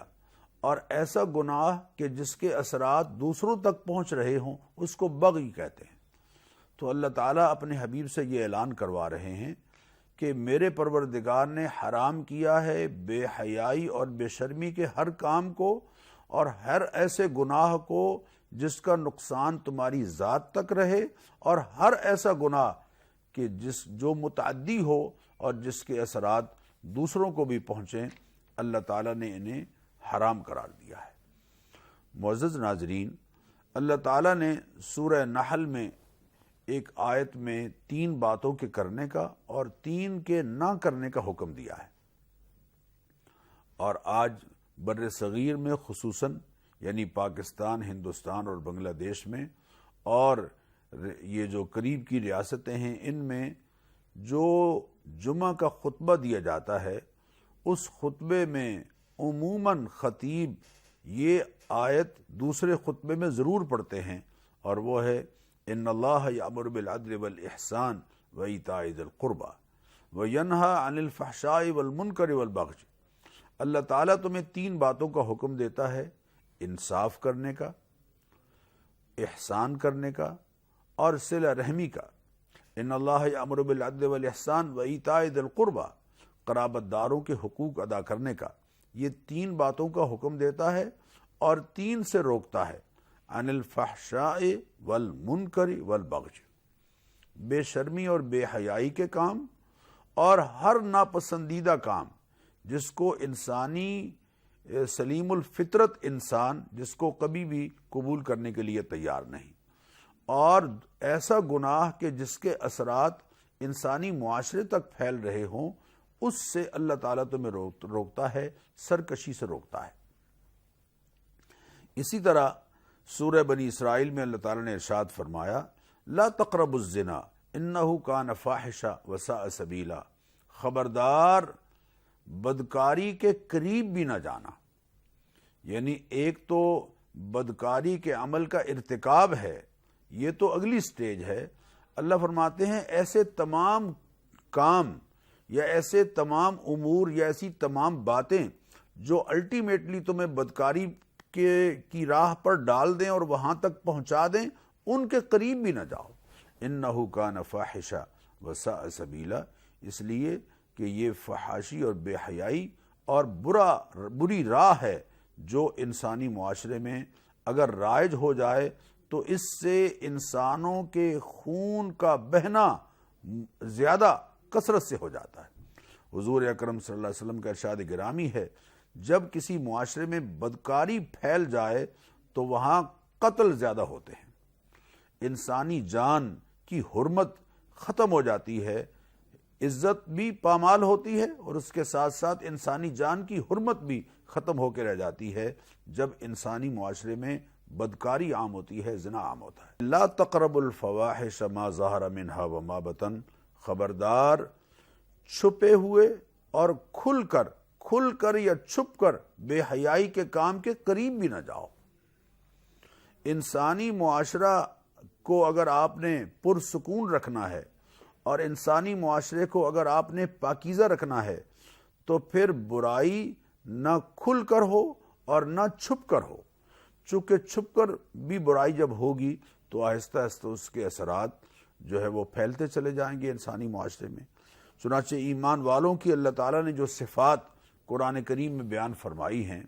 اور ایسا گناہ کہ جس کے اثرات دوسروں تک پہنچ رہے ہوں اس کو بغی کہتے ہیں۔ تو اللہ تعالیٰ اپنے حبیب سے یہ اعلان کروا رہے ہیں کہ میرے پروردگار نے حرام کیا ہے بے حیائی اور بے شرمی کے ہر کام کو اور ہر ایسے گناہ کو جس کا نقصان تمہاری ذات تک رہے، اور ہر ایسا گناہ کہ جو متعدی ہو اور جس کے اثرات دوسروں کو بھی پہنچیں، اللہ تعالیٰ نے انہیں حرام قرار دیا ہے۔ معزز ناظرین، اللہ تعالیٰ نے سورہ نحل میں ایک آیت میں 3 باتوں کے کرنے کا اور 3 کے نہ کرنے کا حکم دیا ہے، اور آج بر صغیر میں خصوصاً یعنی پاکستان، ہندوستان اور بنگلہ دیش میں اور یہ جو قریب کی ریاستیں ہیں ان میں جو جمعہ کا خطبہ دیا جاتا ہے اس خطبے میں عموماً خطیب یہ آیت دوسرے خطبے میں ضرور پڑھتے ہیں، اور وہ ہے ان اللہ یأمر بالعدل والاحسان وایتاء ذی القربى وینہی عن الفحشاء والمنکر والبغی، اللہ تعالیٰ تمہیں 3 باتوں کا حکم دیتا ہے، انصاف کرنے کا، احسان کرنے کا اور صلہ رحمی کا۔ ان اللہ یأمر بالعدل والاحسان وایتاء ذی القربى، قرابت داروں کے حقوق ادا کرنے کا، یہ 3 باتوں کا حکم دیتا ہے اور 3 سے روکتا ہے، عن الفحشاء والمنکر والبغی، بے شرمی اور بے حیائی کے کام اور ہر ناپسندیدہ کام جس کو انسانی سلیم الفطرت انسان جس کو کبھی بھی قبول کرنے کے لیے تیار نہیں، اور ایسا گناہ کہ جس کے اثرات انسانی معاشرے تک پھیل رہے ہوں، اس سے اللہ تعالیٰ تمہیں روکتا ہے، سرکشی سے روکتا ہے۔ اسی طرح سورہ بنی اسرائیل میں اللہ تعالیٰ نے ارشاد فرمایا لا تقربوا الزنا انہ کان فاحشہ وساء سبیلا، خبردار بدکاری کے قریب بھی نہ جانا۔ یعنی ایک تو بدکاری کے عمل کا ارتکاب ہے، یہ تو اگلی سٹیج ہے۔ اللہ فرماتے ہیں ایسے تمام کام یا ایسے تمام امور یا ایسی تمام باتیں جو الٹیمیٹلی تمہیں بدکاری کی راہ پر ڈال دیں اور وہاں تک پہنچا دیں، ان کے قریب بھی نہ جاؤ۔ انہ کان فاحشہ وساء سبیلا، اس لیے کہ یہ فحاشی اور بے حیائی اور بری راہ ہے جو انسانی معاشرے میں اگر رائج ہو جائے تو اس سے انسانوں کے خون کا بہنا زیادہ کثرت سے ہو جاتا ہے۔ حضور اکرم صلی اللہ علیہ وسلم کا ارشاد گرامی ہے جب کسی معاشرے میں بدکاری پھیل جائے تو وہاں قتل زیادہ ہوتے ہیں، انسانی جان کی حرمت ختم ہو جاتی ہے، عزت بھی پامال ہوتی ہے، اور اس کے ساتھ ساتھ انسانی جان کی حرمت بھی ختم ہو کے رہ جاتی ہے جب انسانی معاشرے میں بدکاری عام ہوتی ہے، زنا عام ہوتا ہے۔ لا تقربوا الفواحش ما ظہر منها وما بطن، خبردار چھپے ہوئے اور کھل کر یا چھپ کر بے حیائی کے کام کے قریب بھی نہ جاؤ۔ انسانی معاشرہ کو اگر آپ نے پرسکون رکھنا ہے اور انسانی معاشرے کو اگر آپ نے پاکیزہ رکھنا ہے تو پھر برائی نہ کھل کر ہو اور نہ چھپ کر ہو، چونکہ چھپ کر بھی برائی جب ہوگی تو آہستہ آہستہ اس کے اثرات جو ہے وہ پھیلتے چلے جائیں گے انسانی معاشرے میں۔ چنانچہ ایمان والوں کی اللہ تعالیٰ نے جو صفات قرآن کریم میں بیان فرمائی ہیں،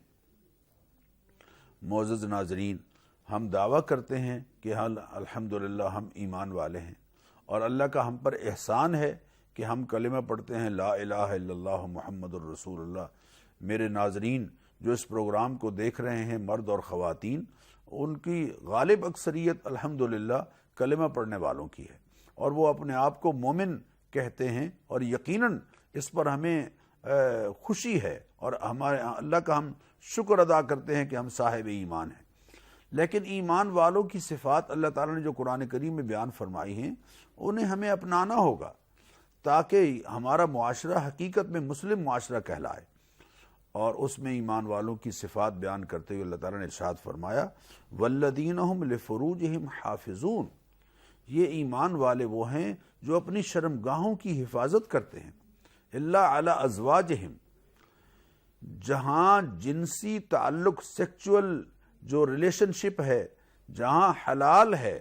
معزز ناظرین، ہم دعویٰ کرتے ہیں کہ الحمدللہ ہم ایمان والے ہیں، اور اللہ کا ہم پر احسان ہے کہ ہم کلمہ پڑھتے ہیں لا الہ الا اللہ محمد الرسول اللہ۔ میرے ناظرین جو اس پروگرام کو دیکھ رہے ہیں، مرد اور خواتین، ان کی غالب اکثریت الحمدللہ کلمہ پڑھنے والوں کی ہے، اور وہ اپنے آپ کو مومن کہتے ہیں، اور یقیناً اس پر ہمیں خوشی ہے اور ہمارے اللہ کا ہم شکر ادا کرتے ہیں کہ ہم صاحب ایمان ہیں۔ لیکن ایمان والوں کی صفات اللہ تعالیٰ نے جو قرآن کریم میں بیان فرمائی ہیں انہیں ہمیں اپنانا ہوگا تاکہ ہمارا معاشرہ حقیقت میں مسلم معاشرہ کہلائے۔ اور اس میں ایمان والوں کی صفات بیان کرتے ہوئے اللہ تعالیٰ نے ارشاد فرمایا والذین هم لفروجہم حافظون، یہ ایمان والے وہ ہیں جو اپنی شرمگاہوں کی حفاظت کرتے ہیں، الا علی ازواجہم، جہاں جنسی تعلق سیکچول جو ریلیشن شپ ہے جہاں حلال ہے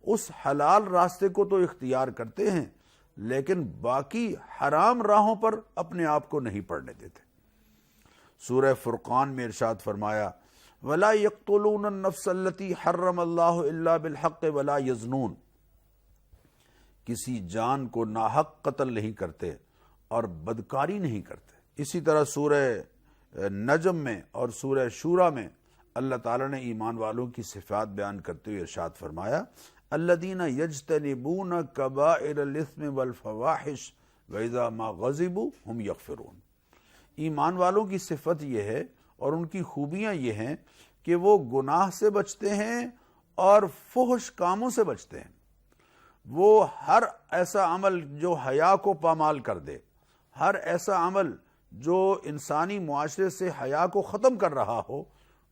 اس حلال راستے کو تو اختیار کرتے ہیں، لیکن باقی حرام راہوں پر اپنے آپ کو نہیں پڑنے دیتے۔ سورہ فرقان میں ارشاد فرمایا وَلَا يَقْتُلُونَ النَّفْسَ الَّتِي حَرَّمَ اللَّهُ إِلَّا بِالْحَقِّ وَلَا يَزْنُونَ، کسی جان کو ناحق قتل نہیں کرتے اور بدکاری نہیں کرتے۔ اسی طرح سورہ نجم میں اور سورہ شورى میں اللہ تعالیٰ نے ایمان والوں کی صفات بیان کرتے ہوئے ارشاد فرمایا الذین یجتنبون کبائر الاثم والفواحش واذا ما غضبوا هم یغفرون، ایمان والوں کی صفت یہ ہے اور ان کی خوبیاں یہ ہیں کہ وہ گناہ سے بچتے ہیں اور فحش کاموں سے بچتے ہیں۔ وہ ہر ایسا عمل جو حیا کو پامال کر دے، ہر ایسا عمل جو انسانی معاشرے سے حیا کو ختم کر رہا ہو،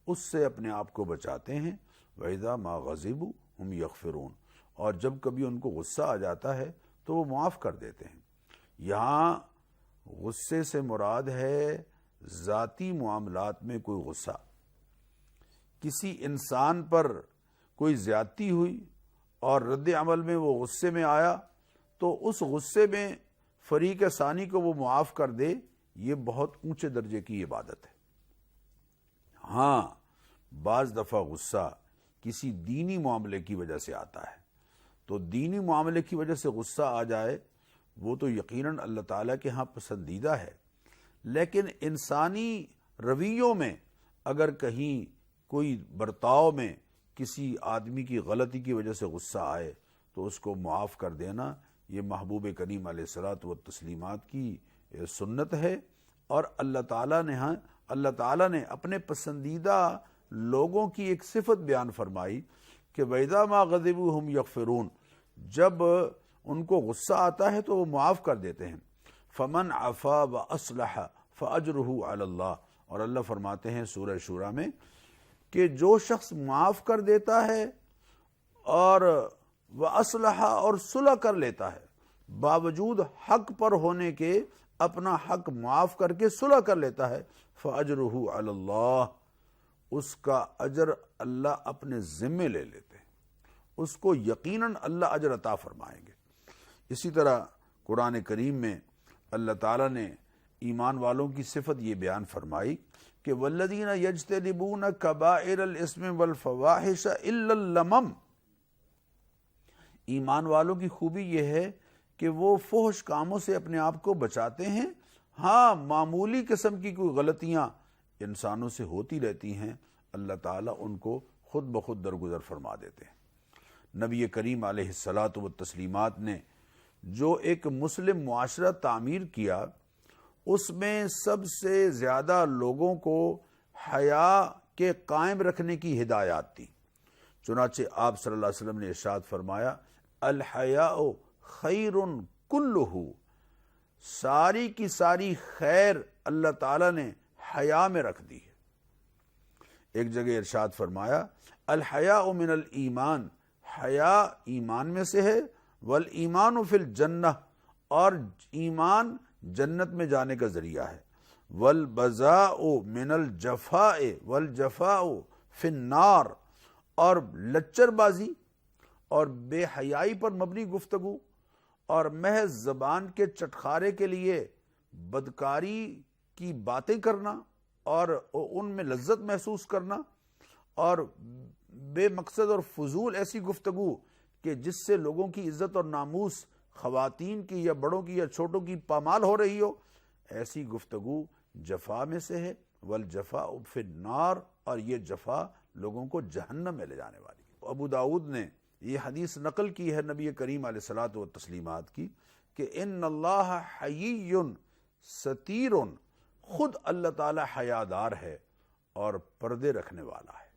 اس سے اپنے آپ کو بچاتے ہیں۔ وَإِذَا مَا غَضِبُوا هُمْ يَغْفِرُونَ، اور جب کبھی ان کو غصہ آ جاتا ہے تو وہ معاف کر دیتے ہیں۔ یہاں غصے سے مراد ہے ذاتی معاملات میں کوئی غصہ، کسی انسان پر کوئی زیادتی ہوئی اور رد عمل میں وہ غصے میں آیا تو اس غصے میں فریق ثانی کو وہ معاف کر دے، یہ بہت اونچے درجے کی عبادت ہے۔ ہاں بعض دفعہ غصہ کسی دینی معاملے کی وجہ سے آتا ہے، تو دینی معاملے کی وجہ سے غصہ آ جائے وہ تو یقیناً اللہ تعالیٰ کے ہاں پسندیدہ ہے، لیکن انسانی رویوں میں اگر کہیں کوئی برتاؤ میں کسی آدمی کی غلطی کی وجہ سے غصہ آئے تو اس کو معاف کر دینا، یہ محبوب کریم علیہ الصلاۃ والتسلیمات کی سنت ہے۔ اور اللہ تعالیٰ نے اپنے پسندیدہ لوگوں کی ایک صفت بیان فرمائی کہ وَإِذَا مَا غَضِبُوا هُمْ يَغْفِرُونَ، جب ان کو غصہ آتا ہے تو وہ معاف کر دیتے ہیں۔ فَمَنْ عَفَا وَأَصْلَحَ فَأَجْرُهُ عَلَى اللَّهِ، اور اللہ فرماتے ہیں سورہ شورى میں کہ جو شخص معاف کر دیتا ہے اور وَأَصْلَحَ اور صلح کر لیتا ہے، باوجود حق پر ہونے کے اپنا حق معاف کر کے صلح کر لیتا ہے، فَأَجْرُهُ عَلَى اللَّهِ، اس کا اجر اللہ اپنے ذمے لے لیتے ہیں، اس کو یقیناً اللہ اجر عطا فرمائیں گے۔ اسی طرح قرآن کریم میں اللہ تعالیٰ نے ایمان والوں کی صفت یہ بیان فرمائی کہ وَالَّذِينَ يَجْتَنِبُونَ كَبَائِرَ الْإِثْمِ وَالْفَوَاحِشَ إِلَّا اللَّمَمَ، ایمان والوں کی خوبی یہ ہے کہ وہ فحش کاموں سے اپنے آپ کو بچاتے ہیں، ہاں معمولی قسم کی کوئی غلطیاں انسانوں سے ہوتی رہتی ہیں، اللہ تعالیٰ ان کو خود بخود درگزر فرما دیتے ہیں۔ نبی کریم علیہ الصلاۃ والتسلیمات نے جو ایک مسلم معاشرہ تعمیر کیا، اس میں سب سے زیادہ لوگوں کو حیا کے قائم رکھنے کی ہدایات تھی۔ چنانچہ آپ صلی اللہ علیہ وسلم نے ارشاد فرمایا الحیاء خیر کلہ، ساری کی ساری خیر اللہ تعالیٰ نے حیا میں رکھ دی ہے۔ ایک جگہ ارشاد فرمایا الحیاء من الایمان، حیا ایمان میں سے ہے، والایمان فی الجنہ، اور ایمان جنت میں جانے کا ذریعہ ہے، والبذاء من الجفاء والجفاء فی النار، اور لچر بازی اور بے حیائی پر مبنی گفتگو اور محض زبان کے چٹخارے کے لیے بدکاری کی باتیں کرنا اور ان میں لذت محسوس کرنا، اور بے مقصد اور فضول ایسی گفتگو کہ جس سے لوگوں کی عزت اور ناموس، خواتین کی یا بڑوں کی یا چھوٹوں کی پامال ہو رہی ہو، ایسی گفتگو جفا میں سے ہے، والجفاء فی النار، اور یہ جفا لوگوں کو جہنم میں لے جانے والی ہے۔ ابو داؤد نے یہ حدیث نقل کی ہے نبی کریم علیہ الصلاۃ والتسلیمات کی کہ ان اللہ حیی ستیر، خود اللہ تعالی حیادار ہے اور پردے رکھنے والا ہے۔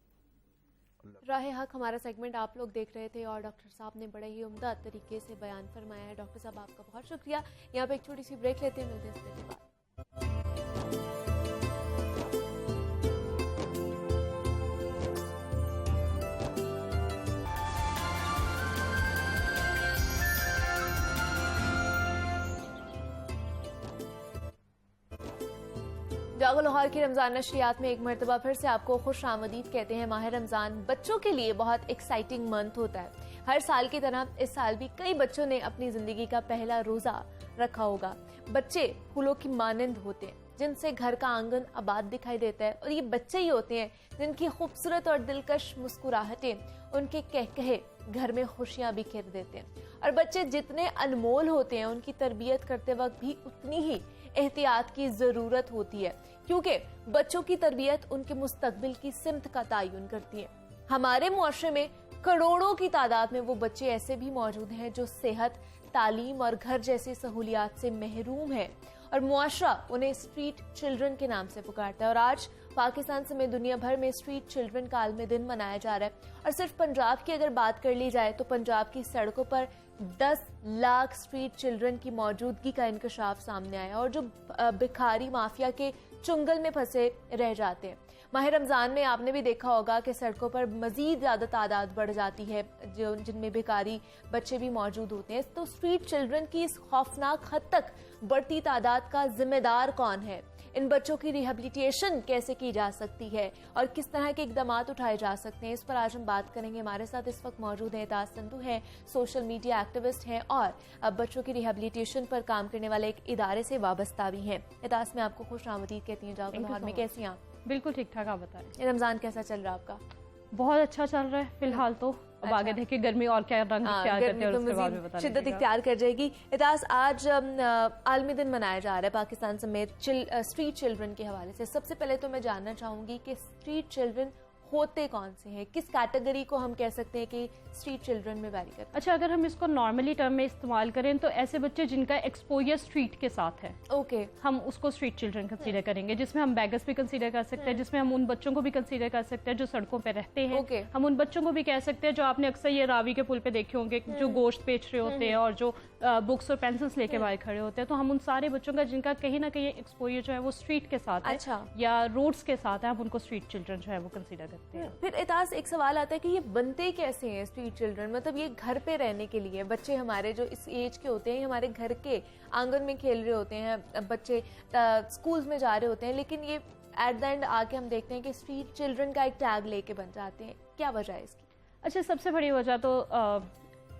راہ حق ہمارا سیگمنٹ آپ لوگ دیکھ رہے تھے اور ڈاکٹر صاحب نے بڑے ہی عمدہ طریقے سے بیان فرمایا ہے۔ ڈاکٹر صاحب آپ کا بہت شکریہ۔ یہاں پہ ایک چھوٹی سی بریک لیتے ہیں، ملتے ہیں اس کے بعد۔ جاگو لاہور کی رمضان نشریات میں ایک مرتبہ پھر سے آپ کو خوش آمدید کہتے ہیں۔ ماہ رمضان بچوں کے لیے بہت ایکسائٹنگ منتھ ہوتا ہے۔ ہر سال کی طرح اس سال بھی کئی بچوں نے اپنی زندگی کا پہلا روزہ رکھا ہوگا۔ بچے پھولوں کی مانند ہوتے ہیں جن سے گھر کا آنگن آباد دکھائی دیتا ہے، اور یہ بچے ہی ہوتے ہیں جن کی خوبصورت اور دلکش مسکراہٹیں، ان کے کہکہے گھر میں خوشیاں بکھیر دیتے ہیں۔ اور بچے جتنے انمول ہوتے ہیں ان کی تربیت کرتے وقت بھی اتنی ہی احتیاط کی ضرورت ہوتی ہے، کیونکہ بچوں کی تربیت ان کے مستقبل کی سمت کا تعین کرتی ہے۔ ہمارے معاشرے میں کروڑوں کی تعداد میں وہ بچے ایسے بھی موجود ہیں جو صحت، تعلیم اور گھر جیسی سہولیات سے محروم ہیں، اور معاشرہ انہیں اسٹریٹ چلڈرن کے نام سے پکارتا ہے۔ اور آج پاکستان سمیت دنیا بھر میں اسٹریٹ چلڈرن کا عالمی دن منایا جا رہا ہے۔ اور صرف پنجاب کی اگر بات کر لی جائے تو پنجاب کی سڑکوں پر 10 لاکھ اسٹریٹ چلڈرن کی موجودگی کا انکشاف سامنے آیا، اور جو بھکاری مافیا کے چنگل میں پھنسے رہ جاتے ہیں۔ ماہ رمضان میں آپ نے بھی دیکھا ہوگا کہ سڑکوں پر مزید زیادہ تعداد بڑھ جاتی ہے جن میں بھکاری بچے بھی موجود ہوتے ہیں۔ تو اسٹریٹ چلڈرن کی اس خوفناک حد تک بڑھتی تعداد کا ذمہ دار کون ہے؟ ان بچوں کی ریہیبلیٹیشن کیسے کی جا سکتی ہے اور کس طرح کے اقدامات اٹھائے جا سکتے ہیں، اس پر آج ہم بات کریں گے۔ ہمارے ساتھ اس وقت موجود ہیں اعتاز سندھو ہیں، سوشل میڈیا ایکٹیوسٹ ہیں اور بچوں کی ریہیبلیٹیشن پر کام کرنے والے ایک ادارے سے وابستہ بھی ہیں۔ اعتاز، میں آپ کو خوش آمدید کہتی ہوں۔ جاگو لاہور میں کیسی ہیں آپ؟ بالکل ٹھیک ٹھاک، آپ بتائیں۔ رمضان کیسا چل رہا ہے آپ کا؟ بہت اچھا چل رہا ہے فی الحال تو، اب آگے دیکھیں گرمی اور کیا رنگ اختیار کرتے ہیں اور اس کے بعد میں بتا شدت اختیار کر جائے گی. اعتراض آج عالمی دن منایا جا رہا ہے پاکستان سمیت اسٹریٹ چلڈرن کے حوالے سے. سب سے پہلے تو میں جاننا چاہوں گی کہ اسٹریٹ چلڈرن ہوتے کون سے ہیں, کس کیٹیگری کو ہم کہہ سکتے ہیں کہ اسٹریٹ چلڈرن میں ویری کرتے ہیں؟ اچھا, اگر ہم اس کو نارملی ٹرم میں استعمال کریں تو ایسے بچے جن کا ایکسپوجر اسٹریٹ کے ساتھ ہے, اوکے, ہم اس کو اسٹریٹ چلڈرن کنسیڈر کریں گے, جس میں ہم بیگرس بھی کنسیڈر کر سکتے ہیں, جس میں ہم ان بچوں کو بھی کنسیڈر کر سکتے ہیں جو سڑکوں پہ رہتے ہیں. ہم ان بچوں کو بھی کہہ سکتے ہیں جو آپ نے اکثر یہ راوی کے پل پہ دیکھے ہوں گے جو گوشت بیچ رہے ہوتے ہیں اور جو بکس اور پینسلس لے کے باہر کھڑے ہوتے ہیں. تو ہم ان سارے بچوں کا جن کا کہیں نہ کہیں ایکسپوجر جو ہے وہ اسٹریٹ کے ساتھ ہے یا روڈس کے ساتھ ہے, ہم ان کو اسٹریٹ چلڈرن جو ہے وہ کنسیڈر کرتے ہیں. پھر اعتراض ایک سوال آتا ہے کہ یہ بنتے کیسے ہیں اسٹریٹ چلڈرن؟ مطلب یہ گھر پہ رہنے کے لیے بچے ہمارے جو اس ایج کے ہوتے ہیں ہمارے گھر کے آنگن میں کھیل رہے ہوتے ہیں, بچے اسکولز میں جا رہے ہوتے ہیں, لیکن یہ ایٹ دا اینڈ آ کے ہم دیکھتے ہیں کہ اسٹریٹ چلڈرن کا ایک ٹیگ لے کے بن جاتے ہیں. کیا وجہ ہے اس کی؟ اچھا, سب سے بڑی وجہ تو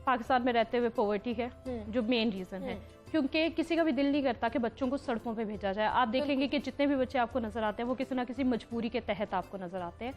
پاکستان میں رہتے ہوئے پاورٹی ہے جو مین ریزن ہے, کیونکہ کسی کا بھی دل نہیں کرتا کہ بچوں کو سڑکوں پہ بھیجا جائے. آپ دیکھیں گے کہ جتنے بھی بچے آپ کو نظر آتے ہیں وہ کسی نہ کسی مجبوری کے تحت آپ کو نظر آتے ہیں.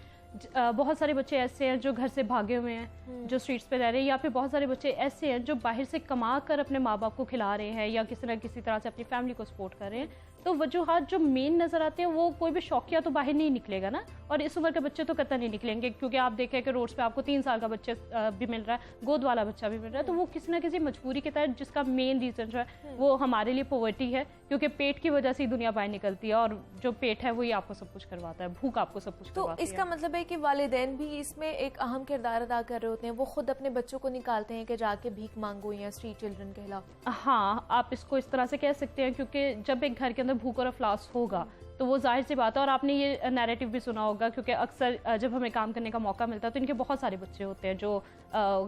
بہت سارے بچے ایسے ہیں جو گھر سے بھاگے ہوئے ہیں جو اسٹریٹس پہ رہ رہے ہیں, یا پھر بہت سارے بچے ایسے ہیں جو باہر سے کما کر اپنے ماں باپ کو کھلا رہے ہیں یا کسی نہ کسی طرح سے اپنی فیملی کو سپورٹ کر رہے ہیں. تو وجوہات جو مین نظر آتے ہیں وہ کوئی بھی شوقیہ تو باہر نہیں نکلے گا نا, اور اس عمر کے بچے تو قطع نہیں نکلیں گے, کیونکہ آپ دیکھیں کہ روڈز پہ آپ کو 3 سال کا بچہ بھی مل رہا ہے, گود والا بچہ بھی مل رہا ہے. تو وہ کسی نہ کسی مجبوری کے تحت, جس کا مین ریزن جو ہے وہ ہمارے لیے پاورٹی ہے, کیونکہ پیٹ کی وجہ سے ہی دنیا باہر نکلتی ہے, اور جو پیٹ ہے وہی آپ کو سب کچھ کرواتا ہے, بھوک آپ کو سب کچھ کرواتی ہے. تو اس کا مطلب ہے کہ والدین بھی اس میں ایک اہم کردار ادا کر رہے ہوتے ہیں, وہ خود اپنے بچوں کو نکالتے ہیں کہ جا کے بھیک مانگو یا اسٹریٹ چلڈرن کہلاؤ. ہاں, آپ اس کو اس طرح سے کہہ سکتے ہیں, کیونکہ جب ایک گھر کے اندر بھوک اور افلاس ہوگا تو وہ ظاہر سی بات ہے. اور آپ نے یہ نیریٹو بھی سنا ہوگا, کیونکہ اکثر جب ہمیں کام کرنے کا موقع ملتا ہے تو ان کے بہت سارے بچے ہوتے ہیں جو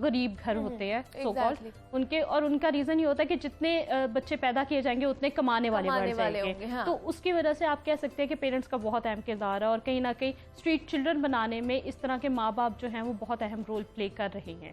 غریب گھر ہوتے ہیں سو کالڈ, ان کے, اور ان کا ریزن یہ ہوتا ہے کہ جتنے بچے پیدا کیے جائیں گے اتنے کمانے والے بڑھ جائیں گے. تو اس کی وجہ سے آپ کہہ سکتے ہیں کہ پیرنٹس کا بہت اہم کردار ہے, اور کہیں نہ کہیں اسٹریٹ چلڈرن بنانے میں اس طرح کے ماں باپ جو ہیں وہ بہت اہم رول پلے کر رہے ہیں.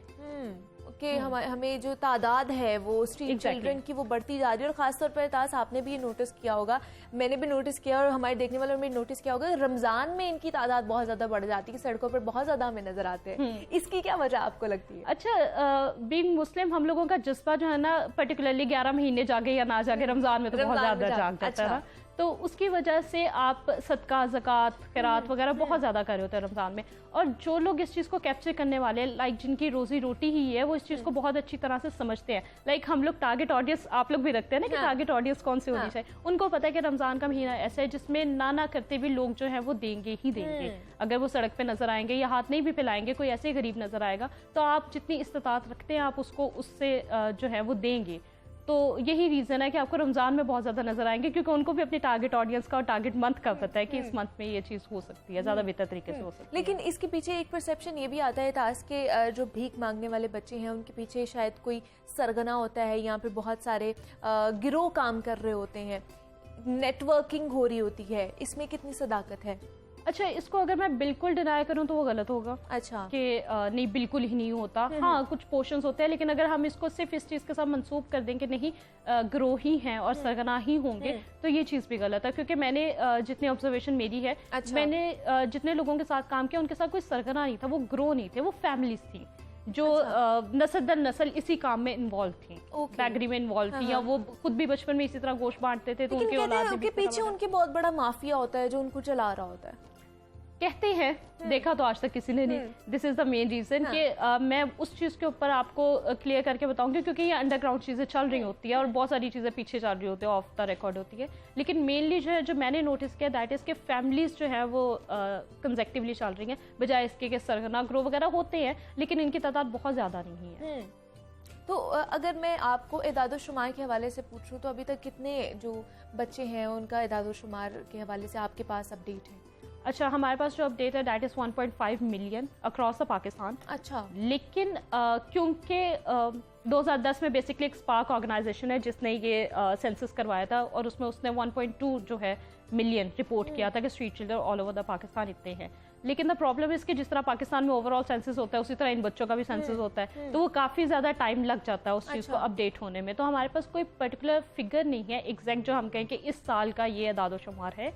کہ ہمیں جو تعداد ہے وہ اسٹریٹ چلڈرن کی وہ بڑھتی جا رہی ہے, اور خاص طور پر تاس آپ نے بھی یہ نوٹس کیا ہوگا, میں نے بھی نوٹس کیا, اور ہمارے دیکھنے والوں نے بھی نوٹس کیا ہوگا, رمضان میں ان کی تعداد بہت زیادہ بڑھ جاتی ہے, سڑکوں پر بہت زیادہ ہمیں نظر آتے ہیں. اس کی کیا وجہ آپ کو لگتی ہے؟ اچھا, بینگ مسلم ہم لوگوں کا جذبہ جو ہے نا پرٹیکولرلی 11 مہینے جاگے یا نہ جاگے, رمضان میں تو بہت زیادہ جاگ جاتا ہے, تو اس کی وجہ سے آپ صدقہ, زکوٰۃ, خیرات وغیرہ بہت زیادہ کر رہے ہوتے ہیں رمضان میں. اور جو لوگ اس چیز کو کیپچر کرنے والے ہیں, لائک جن کی روزی روٹی ہی ہے, وہ اس چیز کو بہت اچھی طرح سے سمجھتے ہیں. لائک ہم لوگ ٹارگٹ آڈینس, آپ لوگ بھی رکھتے ہیں نا کہ ٹارگٹ آڈینس کون سی ہونی چاہیے, ان کو پتا ہے کہ رمضان کا مہینہ ایسا ہے جس میں نہ کرتے بھی لوگ جو ہیں وہ دیں گے ہی دیں گے. اگر وہ سڑک پہ نظر آئیں گے یا ہاتھ نہیں بھی پھیلائیں گے, کوئی ایسے غریب نظر آئے گا, تو آپ جتنی استطاعت رکھتے ہیں آپ اس کو اس سے جو ہے وہ دیں گے. تو یہی ریزن ہے کہ آپ کو رمضان میں بہت زیادہ نظر آئیں گے, کیونکہ ان کو بھی اپنی ٹارگٹ آڈینس کا اور ٹارگٹ منتھ کا پتہ ہے کہ اس منتھ میں یہ چیز ہو سکتی ہے, زیادہ بہتر طریقے سے ہو سکتی ہے. لیکن اس کے پیچھے ایک پرسیپشن یہ بھی آتا ہے تاس کہ جو بھیک مانگنے والے بچے ہیں ان کے پیچھے شاید کوئی سرگنا ہوتا ہے, یا پھر بہت سارے گروہ کام کر رہے ہوتے ہیں, نیٹ ورکنگ ہو رہی ہوتی ہے. اس میں کتنی صداقت ہے؟ اچھا, اس کو اگر میں بالکل ڈینائی کروں تو وہ غلط ہوگا. اچھا, کہ نہیں بالکل ہی نہیں ہوتا. ہاں, کچھ پورشنز ہوتے ہیں, لیکن اگر ہم اس کو صرف اس چیز کے ساتھ منسوب کر دیں کہ نہیں گروہ ہی ہیں اور سرگنا ہی ہوں گے, تو یہ چیز بھی غلط ہے. کیونکہ میں نے جتنی آبزرویشن میری ہے, میں نے جتنے لوگوں کے ساتھ کام کیا ان کے ساتھ کوئی سرگنا نہیں تھا, وہ گروہ نہیں تھے, وہ فیملیز تھیں جو نسل در نسل اسی کام میں انوالو تھیں, بیکری میں انوالو تھیں, یا وہ خود بھی بچپن میں اسی طرح گوشت بانٹتے تھے. تو ان کے پیچھے ان کے بہت بڑا مافیا ہوتا ہے جو ان کو چلا رہا ہوتا ہے, کہتے ہیں, دیکھا تو آج تک کسی نے نہیں. دس از دا مین ریزن کہ میں اس چیز کے اوپر آپ کو کلیئر کر کے بتاؤں گی, کیونکہ یہ انڈر گراؤنڈ چیزیں چل رہی ہوتی ہیں اور بہت ساری چیزیں پیچھے چل رہی ہوتی ہیں, آف دا ریکارڈ ہوتی ہے. لیکن مینلی جو ہے جو میں نے نوٹس کیا دیٹ از کہ فیملیز جو ہے وہ کنزیکٹیولی چل رہی ہیں, بجائے اس کے کہ سرگنا گروہ وغیرہ ہوتے ہیں, لیکن ان کی تعداد بہت زیادہ نہیں ہے. تو اگر میں آپ کو اعداد و شمار کے حوالے سے پوچھوں تو ابھی تک کتنے جو بچے ہیں ان کا اعداد و شمار کے حوالے سے آپ کے پاس اپڈیٹ ہے؟ اچھا, ہمارے پاس جو اپڈیٹ ہے that is 1.5 million across the Pakistan. اچھا, لیکن کیونکہ 2010 میں بیسکلی ایک اسپارک آرگنائزیشن ہے جس نے یہ سینسس کروایا تھا, اور اس میں اس نے 1.2 جو ہے ملین رپورٹ کیا تھا کہ street children all over the Pakistan اتنے ہیں. لیکن دا پرابلم اس کہ جس طرح پاکستان میں اوور آل سینسس ہوتا ہے اسی طرح ان بچوں کا بھی سینسس ہوتا ہے, تو وہ کافی زیادہ ٹائم لگ جاتا ہے اس چیز کو اپڈیٹ ہونے میں. تو ہمارے پاس کوئی پرٹیکولر فگر نہیں ہے ایگزیکٹ جو ہم کہیں کہ اس سال کا یہ اعداد و شمار ہے.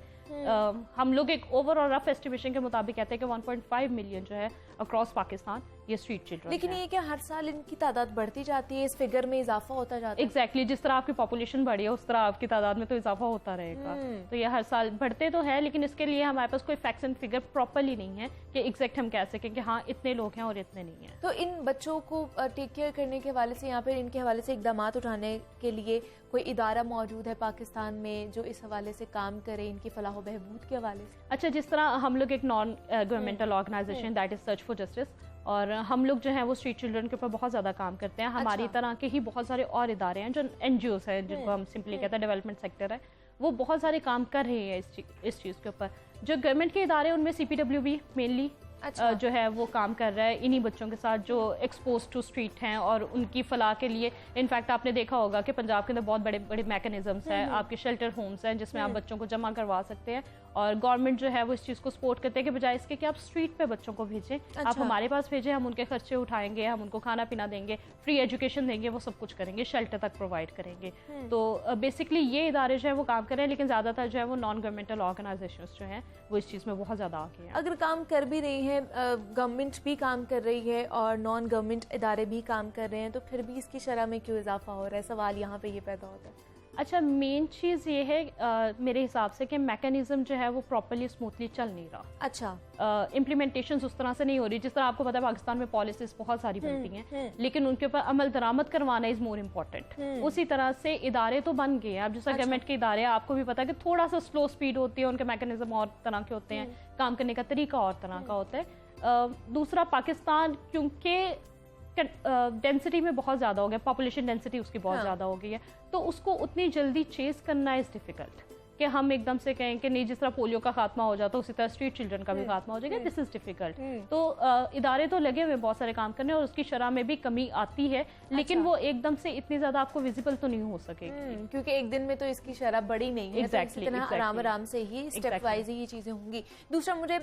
ہم لوگ ایک اوور آل رف ایسٹیمیشن کے مطابق کہتے ہیں کہ 1.5 ملین جو ہے اکراس پاکستان یہ اسٹریٹ چلڈرن. لیکن یہ کیا ہر سال ان کی تعداد بڑھتی جاتی ہے, اس فگر میں اضافہ ہوتا جاتا ہے؟ ایگزیکٹلی جس طرح آپ کی پاپولیشن بڑھی ہے اس طرح آپ کی تعداد میں تو اضافہ ہوتا رہے گا. تو یہ ہر سال بڑھتے تو ہے, لیکن اس کے لیے ہمارے پاس کوئی فیکٹس اینڈ فگر پراپرلی نہیں ہے کہ ایگزیکٹ ہم کہہ سکیں کہ ہاں اتنے لوگ ہیں اور اتنے نہیں ہیں. تو ان بچوں کو ٹیک کیئر کرنے کے حوالے سے یہاں پہ ان کے حوالے سے اقدامات اٹھانے کے لیے کوئی ادارہ موجود ہے پاکستان میں جو اس حوالے سے کام کرے ان کی فلاح و بہبود کے حوالے سے؟ اچھا, جس طرح ہم لوگ ایک non governmental organization that is search for justice, اور ہم لوگ جو ہیں وہ اسٹریٹ چلڈرن کے اوپر بہت زیادہ کام کرتے ہیں. ہماری طرح کے ہی بہت سارے اور ادارے ہیں جو این جی اوز ہیں جن کو ہم سمپلی کہتے ہیں ڈیولپمنٹ سیکٹر ہے, وہ بہت سارے کام کر رہے ہیں اس چیز کے اوپر. جو گورنمنٹ کے ادارے ان میں سی پی ڈبلیو بی مینلی جو ہے وہ کام کر رہا ہے انہی بچوں کے ساتھ جو ایکسپوز ٹو اسٹریٹ ہیں اور ان کی فلاح کے لیے. انفیکٹ آپ نے دیکھا ہوگا کہ پنجاب کے اندر بہت بڑے بڑے میکینزمس ہیں, آپ کے شیلٹر ہومس ہیں جس میں آپ بچوں کو جمع کروا سکتے ہیں, اور گورنمنٹ جو ہے وہ اس چیز کو سپورٹ کرتے ہیں کہ بجائے اس کے کہ آپ اسٹریٹ پہ بچوں کو بھیجیں, آپ ہمارے پاس بھیجیں, ہم ان کے خرچے اٹھائیں گے, ہم ان کو کھانا پینا دیں گے, فری ایجوکیشن دیں گے, وہ سب کچھ کریں گے, شیلٹر تک پرووائڈ کریں گے. تو بیسکلی یہ ادارے جو ہے وہ کام کر رہے ہیں, لیکن زیادہ تر جو ہے وہ نان گورنمنٹل آرگنائزیشنز جو ہیں وہ اس چیز میں بہت زیادہ آگے ہیں. اگر کام کر بھی رہی ہیں, گورنمنٹ بھی کام کر رہی ہے اور نان گورنمنٹ ادارے بھی کام کر رہے ہیں, تو پھر بھی اس کی شرح میں کیوں اضافہ ہو رہا ہے؟ سوال یہاں پہ یہ پیدا ہوتا ہے. اچھا, مین چیز یہ ہے میرے حساب سے کہ میکینزم جو ہے وہ پراپرلی اسموتھلی چل نہیں رہا. اچھا, امپلیمنٹیشنز اس طرح سے نہیں ہو رہی. جس طرح آپ کو پتا ہے پاکستان میں پالیسیز بہت ساری بنتی ہیں, لیکن ان کے اوپر عمل درآمد کروانا از مور امپورٹنٹ. اسی طرح سے ادارے تو بن گئے ہیں, اب جس طرح گورنمنٹ کے ادارے آپ کو بھی پتا ہے کہ تھوڑا سا سلو اسپیڈ ہوتی ہے, ان کے میکینزم اور طرح کے ہوتے ہیں, کام کرنے کا طریقہ اور طرح کا ہوتا ہے. دوسرا, پاکستان کیونکہ ڈینسٹی میں بہت زیادہ ہو گیا, پاپولیشن ڈینسٹی اس کی بہت زیادہ ہو گئی ہے, تو اس کو اتنی جلدی چیز کرنا از ڈیفیکلٹ کہ ہم ایک دم سے کہیں کہ نہیں جس طرح پولیو کا خاتمہ ہو جاتا ہے اسی طرح اسٹریٹ چلڈرن کا بھی خاتمہ ہو جائے گا. دس از ڈیفیکلٹ. تو ادارے تو لگے ہوئے بہت سارے کام کرنے, اور اس کی شرح میں بھی کمی آتی ہے, لیکن وہ ایک دم سے اتنی زیادہ آپ کو ویزیبل تو نہیں ہو سکے گی, کیونکہ ایک دن میں تو اس کی شرح بڑی نہیں ہے. اسی طرح آرام آرام سے ہی اسٹیپ وائز ہی یہ چیزیں ہوں گی. دوسرا, مجھے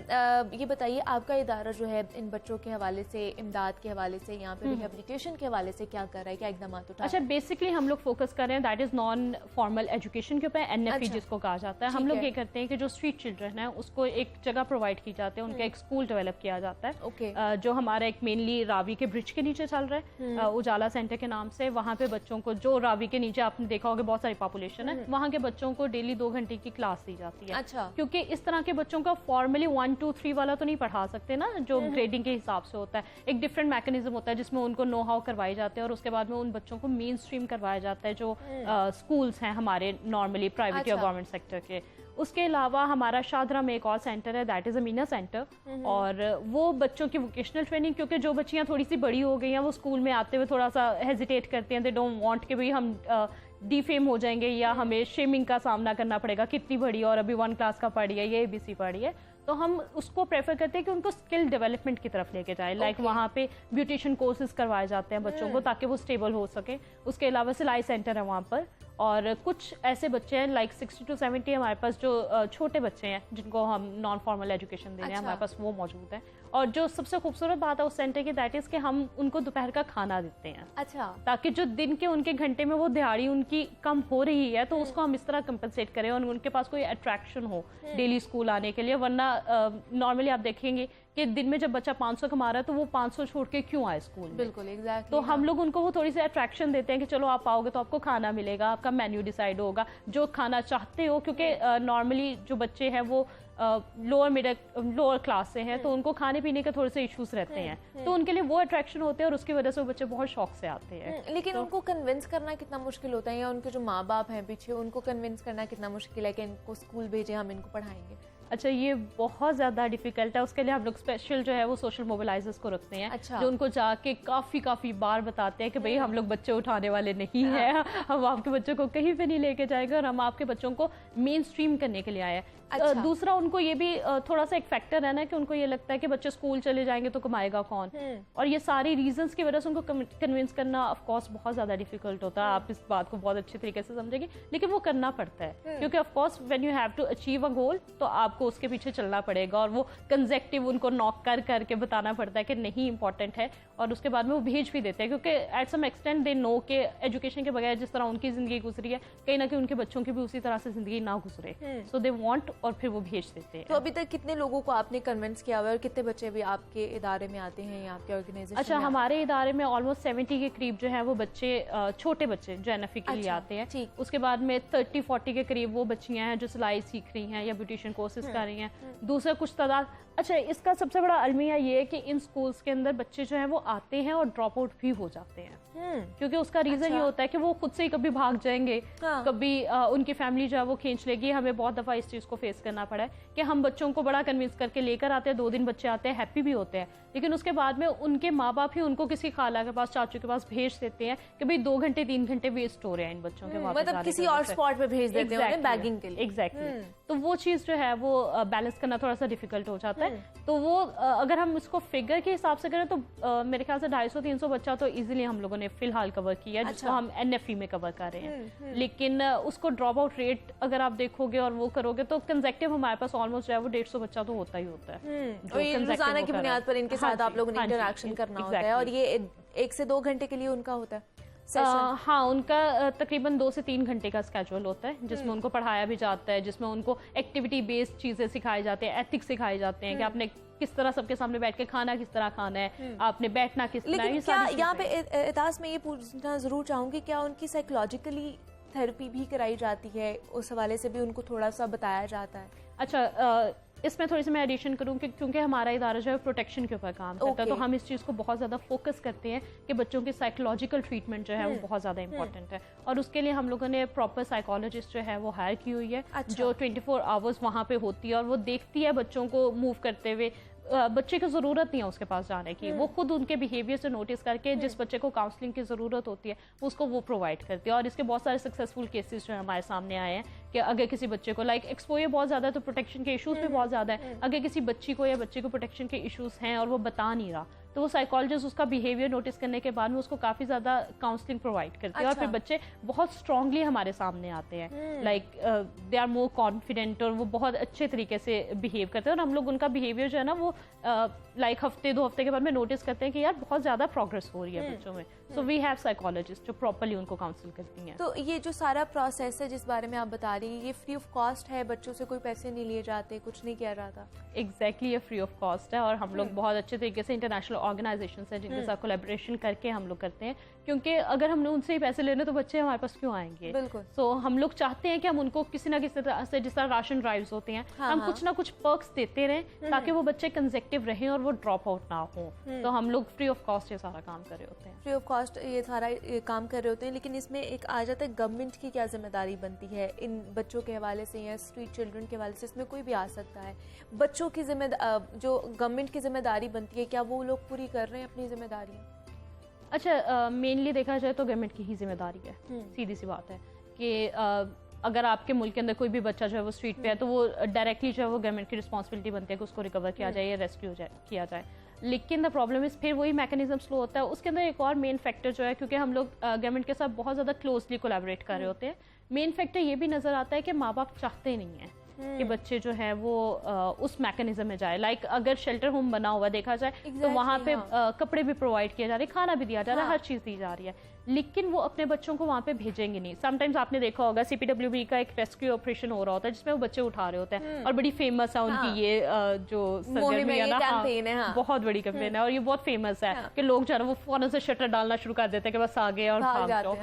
یہ بتائیے آپ کا ادارہ جو ہے ان بچوں کے حوالے سے, امداد کے حوالے سے, یہاں پہ ریہیبلیٹیشن کے حوالے سے کیا کر رہا ہے, کیا اقدامات اٹھا رہا ہے؟ اچھا, بیسکلی ہم لوگ فوکس کر رہے ہیں that is non formal education کے اوپر, این ایف ای جس کو کہا جاتا ہے. ہم لوگ یہ کرتے ہیں کہ جو اسٹریٹ چلڈرن ہیں اس کو ایک جگہ پرووائڈ کی جاتی ہے, ان کا ایک اسکول ڈیولپ کیا جاتا ہے, جو ہمارا ایک مینلی راوی کے برج کے نیچے چل رہا ہے, اجالا سینٹر کے نام سے. وہاں پہ بچوں کو, جو راوی کے نیچے آپ نے دیکھا ہوگا بہت ساری پاپولیشن ہے, وہاں کے بچوں کو ڈیلی 2 گھنٹے کی کلاس دی جاتی ہے. کیونکہ اس طرح کے بچوں کا فارملی 1 2 3 والا تو نہیں پڑھا سکتے نا, جو گریڈنگ کے حساب سے ہوتا ہے. ایک ڈفرینٹ میکینزم ہوتا ہے جس میں ان کو نو ہاؤ کروائے جاتے ہیں, اور اس کے بعد میں ان بچوں کو مین اسٹریم کروایا جاتا ہے جو اسکولس ہیں ہمارے نارملی پرائیویٹ یا گورنمنٹ سیکٹر کے. اس کے علاوہ ہمارا شاہدرہ میں ایک اور سینٹر ہے دیٹ از امینا سینٹر, اور وہ بچوں کی ووکیشنل ٹریننگ, کیونکہ جو بچیاں تھوڑی سی بڑی ہو گئی ہیں وہ اسکول میں آتے ہوئے تھوڑا سا ہیزیٹیٹ کرتے ہیں, دے ڈونٹ وانٹ کہ بھئی ہم ڈی فیم ہو جائیں گے یا ہمیں شیمنگ کا سامنا کرنا پڑے گا, کتنی بڑی اور ابھی 1 کلاس کا پڑھی ہے, یہ ABC پڑھی ہے. تو ہم اس کو پریفر کرتے ہیں کہ ان کو اسکل ڈیولپمنٹ کی طرف لے کے جائیں. لائک وہاں پہ بیوٹیشین کورسز کروائے جاتے ہیں بچوں کو تاکہ وہ اسٹیبل ہو سکیں. اس کے علاوہ سلائی سینٹر ہے وہاں پر, اور کچھ ایسے بچے ہیں لائک 60 to 70 ہمارے پاس جو چھوٹے بچے ہیں جن کو ہم نان فارمل ایجوکیشن دے رہے ہیں, ہمارے پاس وہ موجود ہیں. اور جو سب سے خوبصورت بات ہے اس سینٹر کی دیٹ از کہ ہم ان کو دوپہر کا کھانا دیتے ہیں. اچھا, تاکہ جو دن کے ان کے گھنٹے میں وہ دیہڑی ان کی کم ہو رہی ہے تو اس کو ہم اس طرح کمپنسیٹ کریں اور ان کے پاس کوئی اٹریکشن ہو ڈیلی اسکول آنے کے لیے. ورنہ نارملی آپ دیکھیں گے کہ دن میں جب بچہ 500 کما رہا ہے تو وہ 500 چھوڑ کے کیوں آئے اسکول میں. بالکل ایگزیکٹلی. تو ہم لوگ ان کو وہ تھوڑی سی اٹریکشن دیتے ہیں کہ چلو آپ آؤ گے تو آپ کو کھانا ملے گا, آپ کا مینیو ڈیسائیڈ ہوگا جو کھانا چاہتے ہو, کیونکہ نارملی جو بچے ہیں وہ لوور کلاس سے ہیں تو ان کو کھانے پینے کے تھوڑے سے ایشوز رہتے ہیں, تو ان کے لیے وہ اٹریکشن ہوتے ہیں اور اس کی وجہ سے وہ بچے بہت شوق سے آتے ہیں. لیکن ان کو کنونس کرنا کتنا مشکل ہوتا ہے, یا ان کے جو ماں باپ ہیں پیچھے ان کو کنونس کرنا کتنا مشکل ہے کہ ان کو اسکول بھیجیں, ہم ان کو پڑھائیں گے؟ اچھا, یہ بہت زیادہ ڈیفیکلٹ ہے. اس کے لیے ہم لوگ اسپیشل جو ہے وہ سوشل موبلائزرز کو رکھتے ہیں جو ان کو جا کے کافی بار بتاتے ہیں کہ بھئی ہم لوگ بچے اٹھانے والے نہیں ہیں, ہم آپ کے بچوں کو کہیں پہ نہیں لے کے جائیں گے, اور ہم آپ کے بچوں کو مین اسٹریم کرنے کے لیے آئے ہیں. دوسرا, ان کو یہ بھی تھوڑا سا ایک فیکٹر ہے نا کہ ان کو یہ لگتا ہے کہ بچے اسکول چلے جائیں گے تو کمائے گا کون, اور یہ ساری ریزنس کی وجہ سے ان کو کنونس کرنا آف کورس بہت زیادہ ڈیفیکلٹ ہوتا ہے. آپ اس بات کو بہت اچھے طریقے سے سمجھیں گے, لیکن وہ کرنا پڑتا ہے کیونکہ of course when you have to achieve a goal تو آپ آپ کو اس کے پیچھے چلنا پڑے گا اور وہ کنزیکٹیو ان کو نوک کر کے بتانا پڑتا ہے کہ نہیں امپورٹنٹ ہے, اور اس کے بعد میں وہ بھیج بھی دیتے ہیں, کیونکہ ایٹ سم ایکسٹینٹ دے نو کہ ایجوکیشن کے بغیر جس طرح ان کی زندگی گزری ہے کہیں نہ کہیں ان کے بچوں کی بھی اسی طرح سے زندگی نہ گزرے, سو دے وانٹ, اور پھر وہ بھیج دیتے ہیں. تو ابھی تک کتنے لوگوں کو آپ نے کنونس کیا ہوا ہے اور کتنے بچے بھی آپ کے ادارے میں آتے ہیں یا آپ کے آرگنائزیشن؟ اچھا, ہمارے ادارے میں آلموسٹ 70 کے قریب جو ہے وہ بچے, چھوٹے بچے جو NFE کے لیے آتے ہیں. اس کے بعد میں 30-40 کے قریب وہ بچیاں ہیں جو سلائی سیکھ رہی ہیں یا بیوٹیشین کورسز کر رہی ہیں. دوسرا کچھ تعداد, اچھا اس کا سب سے بڑا المیہ یہ ہے کہ ان سکولز کے اندر بچے جو ہیں وہ آتے ہیں اور ڈراپ آؤٹ بھی ہو جاتے ہیں, کیونکہ اس کا ریزن یہ ہوتا ہے کہ وہ خود سے ہی کبھی بھاگ جائیں گے, کبھی ان کی فیملی جو ہے وہ کھینچ لے گی. ہمیں بہت دفعہ اس چیز کو فیس کرنا پڑا ہے کہ ہم بچوں کو بڑا کنونس کر کے لے کر آتے ہیں, 2 دن بچے آتے ہیں, ہیپی بھی ہوتے ہیں, لیکن اس کے بعد میں ان کے ماں باپ ہی ان کو کسی خالہ کے پاس, چاچو کے پاس بھیج دیتے ہیں کہ بھئی 2 گھنٹے 3 گھنٹے ویسٹ ہو رہے ہیں ان بچوں کے, مطلب کسی اور اسپاٹ پہ بھیج دیتے ہیں انہیں بیگنگ کے لیے. ایگزیکٹلی, تو وہ چیز جو ہے وہ بیلنس کرنا تھوڑا سا ڈیفیکلٹ ہو جاتا ہے. تو وہ اگر ہم اس کو فگر کے حساب سے کریں تو میرے خیال سے 250-300 بچہ تو ایزیلی ہم لوگوں نے فی الحال کور کیا, جس کو ہم NFE میں کور کر رہے ہیں. لیکن اس کو ڈراپ آؤٹ ریٹ اگر آپ دیکھو گے اور وہ کرو گے تو کنزیکٹیو ہمارے پاس آلموسٹ جو ہے وہ 150 بچہ تو ہوتا ہی ہوتا ہے, اور یہ روزانہ کی بنیاد پر ان کے ساتھ آپ لوگوں نے انٹریکشن کرنا ہوتا ہے, اور یہ 1 سے 2 گھنٹے کے لیے ان کا ہوتا ہے. ہاں, ان کا تقریباً 2 سے 3 گھنٹے کا اسکیجول ہوتا ہے, جس میں ان کو پڑھایا بھی جاتا ہے, جس میں ان کو ایکٹیویٹی بیسڈ چیزیں سکھائی جاتی ہیں, ایتھکس سکھائے جاتے ہیں کہ آپ نے کس طرح سب کے سامنے بیٹھ کے کھانا کس طرح کھانا ہے, آپ نے بیٹھنا کس طرح. لیکن کیا یہاں پہ اعتراض میں یہ پوچھنا ضرور چاہوں گی, کیا ان کی سائیکولوجیکلی تھراپی بھی کرائی جاتی ہے, اس حوالے سے بھی ان کو تھوڑا سا بتایا جاتا ہے؟ اچھا, اس میں تھوڑی سی میں ایڈیشن کروں کہ کیونکہ ہمارا ادارہ جو ہے پروٹیکشن کے اوپر کام کرتا ہے, تو ہم اس چیز کو بہت زیادہ فوکس کرتے ہیں کہ بچوں کی سائیکولوجیکل ٹریٹمنٹ جو ہے وہ بہت زیادہ امپورٹنٹ ہے, اور اس کے لیے ہم لوگوں نے پراپر سائیکالوجسٹ جو ہے وہ ہائر کی ہوئی ہے, جو 24 آورس وہاں پہ ہوتی ہے, اور وہ دیکھتی ہے بچوں کو موو کرتے ہوئے. بچے کو ضرورت نہیں ہے اس کے پاس جانے کی, وہ خود ان کے بیہیویئر سے نوٹس کر کے جس بچے کو کاؤنسلنگ کی ضرورت ہوتی ہے اس کو وہ پرووائڈ کرتی ہے. اور اس کے بہت سارے سکسیزفل کیسز جو ہمارے سامنے آئے ہیں کہ اگر کسی بچے کو ایکسپوئر بہت زیادہ ہے تو پروٹیکشن کے ایشوز بھی بہت زیادہ ہیں. اگر کسی بچی کو یا بچے کو پروٹیکشن کے ایشوز ہیں اور وہ بتا نہیں رہا تو وہ سائیکالوجسٹ اس کا بیہیویئر نوٹس کرنے کے بعد میں اس کو کافی زیادہ کاؤنسلنگ پرووائڈ کرتی ہے, اور پھر بچے بہت اسٹرانگلی ہمارے سامنے آتے ہیں, دے آر مور کانفیڈنٹ, اور وہ بہت اچھے طریقے سے بیہیو کرتے ہیں, اور ہم لوگ ان کا بیہیویئر جو ہے نا وہ ہفتے 2 ہفتے کے بعد میں نوٹس کرتے ہیں کہ یار بہت زیادہ پروگرس ہو رہی ہے بچوں میں. سو وی ہیو سائیکالوجسٹ جو پراپرلی ان کو کاؤنسل کرتی ہیں. تو یہ جو سارا پروسیس ہے جس بارے میں آپ بتا رہی ہیں, یہ فری آف کاسٹ ہے, بچوں سے کوئی پیسے نہیں لیے جاتے, کچھ نہیں کیا جاتا؟ ایگزیکٹلی, یہ فری آف کاسٹ ہے, اور ہم لوگ بہت اچھے طریقے سے انٹرنیشنل آرگنائزیشنس ہیں جن کے ساتھ کولیبریشن کر کے ہم لوگ کرتے ہیں, کیونکہ اگر ہم نے ان سے ہی پیسے لینے تو بچے ہمارے پاس کیوں آئیں گے؟ بالکل. سو ہم لوگ چاہتے ہیں کہ ہم ان کو کسی نہ کسی طرح سے, جس طرح راشن ڈرائیوز ہوتے ہیں, ہم کچھ نہ کچھ پرکس دیتے رہیں تاکہ وہ بچے کنزیکٹیو رہیں اور وہ ڈراپ آؤٹ نہ ہوں. تو ہم لوگ فری آف کاسٹ یہ سارا کام کر رہے ہوتے ہیں. فری آف کاسٹ یہ سارا کام کر رہے ہوتے ہیں, لیکن اس میں ایک آ جاتا ہے گورنمنٹ کی کیا ذمہ داری بنتی ہے ان بچوں کے حوالے سے, یا اسٹریٹ چلڈرن کے حوالے سے؟ اس میں کوئی بھی آ سکتا ہے. بچوں کی جو گورنمنٹ کی ذمہ داری بنتی ہے, کیا وہ لوگ پوری کر رہے ہیں اپنی ذمہ داریاں؟ اچھا, مینلی دیکھا جائے تو گورنمنٹ کی ہی ذمہ داری ہے, سیدھی سی بات ہے کہ اگر آپ کے ملک کے اندر کوئی بھی بچہ جو ہے وہ اسٹریٹ پہ ہے تو وہ ڈائریکٹلی جو ہے وہ گورنمنٹ کی رسپانسبلٹی بنتی ہے کہ اس کو ریکور کیا جائے یا ریسکیو کیا جائے. لیکن دا پرابلم از پھر وہی میکینزم سلو ہوتا ہے. اس کے اندر ایک اور مین فیکٹر جو ہے, کیونکہ ہم لوگ گورنمنٹ کے ساتھ بہت زیادہ کلوزلی کولیبریٹ کر رہے ہوتے ہیں, مین فیکٹر یہ بھی نظر آتا ہے کہ ماں باپ چاہتے نہیں ہیں کہ بچے جو ہے وہ اس میکینزم میں جائے. اگر شیلٹر ہوم بنا ہوا دیکھا جائے تو وہاں پہ کپڑے بھی پرووائڈ کیے جا رہے ہیں, کھانا بھی دیا جا رہا ہے, ہر چیز دی جا رہی ہے, لیکن وہ اپنے بچوں کو وہاں پہ بھیجیں گے نہیں. سم ٹائمز آپ نے دیکھا ہوگا CPWB کا ایک ریسکیو آپریشن ہو رہا ہوتا ہے جس میں وہ بچے اٹھا رہے ہوتے ہیں, اور بڑی فیمس ہے ان کی یہ جو سرگرمی ہے نا, بہت بڑی کیمپین ہے, اور یہ بہت فیمس ہے کہ لوگ جو ہے وہ فوراً سے شٹر ڈالنا شروع کر دیتے ہیں کہ بس آگے اور بھاگ جاؤ.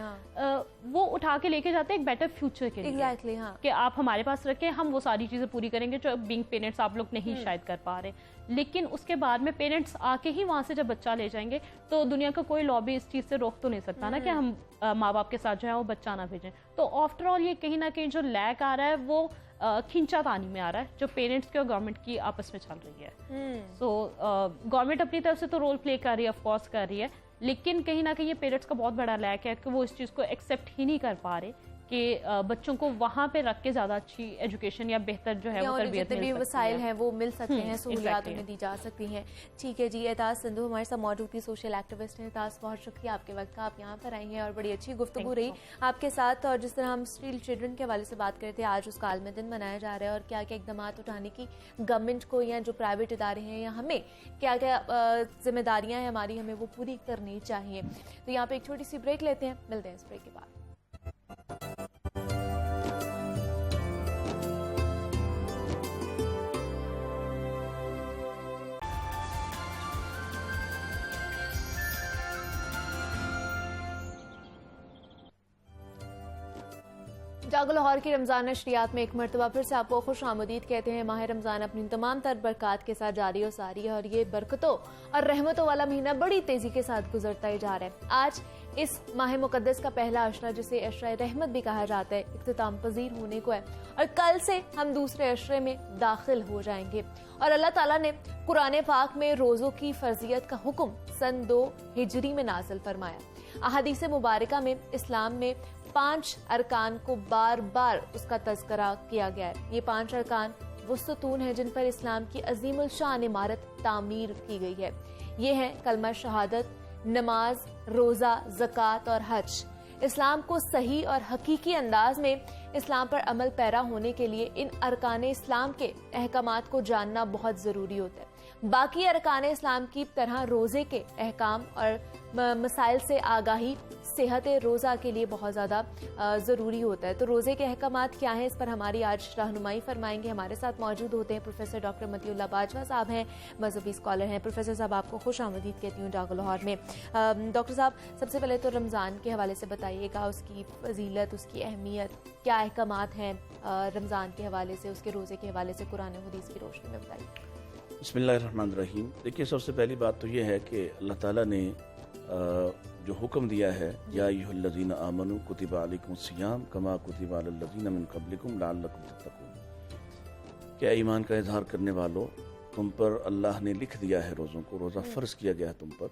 وہ اٹھا کے لے کے جاتے ہیں ایک بیٹر فیوچر کے لیے کہ آپ ہمارے پاس رکھیں, ہم وہ ساری چیزیں پوری کریں گے جو بینگ پیرنٹس آپ لوگ نہیں شاید کر پا رہے. لیکن اس کے بعد میں پیرنٹس آ کے ہی وہاں سے جب بچہ لے جائیں گے تو دنیا کا کوئی لابی اس چیز سے روک تو نہیں سکتا نا کہ ہم ماں باپ کے ساتھ جو ہے وہ بچہ نہ بھیجیں. تو آفٹر آل یہ کہیں نہ کہیں جو لیک آ رہا ہے وہ کھینچا تانی میں آ رہا ہے جو پیرنٹس کے اور گورنمنٹ کی آپس میں چل رہی ہے. سو گورنمنٹ اپنی طرف سے تو رول پلے کر رہی ہے, آف کورس کر رہی ہے, لیکن کہیں نہ کہیں یہ پیرنٹس کا بہت بڑا لیک ہے کہ وہ اس چیز کو ایکسیپٹ ہی نہیں کر پا رہے کہ بچوں کو وہاں پہ رکھ کے زیادہ اچھی ایجوکیشن یا بہتر جو ہے وہ تربیت جتنے بھی مل سکتی وسائل ہے. ہیں وہ مل سکتے ہیں, سہولیات exactly. انہیں دی جا سکتی ہیں. ٹھیک ہے جی, اعتاز سندھو ہمارے ساتھ موجود تھی, سوشل ایکٹیوسٹ ہیں. اعتاز بہت شکریہ آپ کے وقت کا, آپ یہاں پر آئی ہیں اور بڑی اچھی گفتگو رہی آپ کے ساتھ. اور جس طرح ہم اسٹیل چلڈرن کے حوالے سے بات کرتے ہیں, آج اس کا عالمی دن منایا جا رہا ہے, اور کیا کیا اقدامات اٹھانے کی گورنمنٹ کو یا جو پرائیویٹ ادارے ہیں یا ہمیں کیا کیا ذمہ داریاں ہیں ہماری, ہمیں وہ پوری کرنی چاہیے. تو یہاں پہ ایک چھوٹی سی بریک لیتے ہیں, ملتے ہیں اس بریک کے بعد. جاگو لاہور کی رمضان نشریات میں ایک مرتبہ پھر سے آپ کو خوش آمدید کہتے ہیں. ماہ رمضان اپنی تمام تر برکات کے ساتھ جاری و ساری ہے, اور یہ برکتوں اور رحمتوں والا مہینہ بڑی تیزی کے ساتھ گزرتا ہی جا رہا ہے. آج اس ماہ مقدس کا پہلا عشرہ, جسے عشرہ رحمت بھی کہا جاتا ہے, اختتام پذیر ہونے کو ہے, اور کل سے ہم دوسرے عشرے میں داخل ہو جائیں گے. اور اللہ تعالیٰ نے قرآن پاک میں روزوں کی فرضیت کا حکم سن 2 ہجری میں نازل فرمایا. احادیث مبارکہ میں اسلام میں 5 ارکان کو بار بار اس کا تذکرہ کیا گیا ہے. یہ 5 ارکان وہ ستون ہیں جن پر اسلام کی عظیم الشان عمارت تعمیر کی گئی ہے. یہ ہیں کلمہ شہادت, نماز, روزہ, زکوٰۃ اور حج. اسلام کو صحیح اور حقیقی انداز میں اسلام پر عمل پیرا ہونے کے لیے ان ارکان اسلام کے احکامات کو جاننا بہت ضروری ہوتا ہے. باقی ارکان اسلام کی طرح روزے کے احکام اور مسائل سے آگاہی صحت روزہ کے لیے بہت زیادہ ضروری ہوتا ہے. تو روزے کے احکامات کیا ہیں, اس پر ہماری آج رہنمائی فرمائیں گے. ہمارے ساتھ موجود ہوتے ہیں پروفیسر ڈاکٹر متی اللہ باجوہ صاحب ہیں, مذہبی اسکالر ہیں. پروفیسر صاحب آپ کو خوش آمدید کہتی ہوں جاگو لاہور میں. ڈاکٹر صاحب سب سے پہلے تو رمضان کے حوالے سے بتائیے گا, اس کی فضیلت, اس کی اہمیت, کیا احکامات ہیں رمضان کے حوالے سے, اس کے روزے کے حوالے سے قرآن و حدیث کی روشنی میں بتائیے. بسم اللہ الرحمن الرحیم. دیکھیے, سب سے پہلی بات تو یہ ہے کہ اللہ تعالیٰ نے جو حکم دیا ہے, یا ایھا الذین آمنوا کتب علیکم الصیام کما کتب علی الذین من قبلکم لعلکم تتقون, کہ ایمان کا اظہار کرنے والو, تم پر اللہ نے لکھ دیا ہے روزوں کو, روزہ فرض کیا گیا ہے تم پر,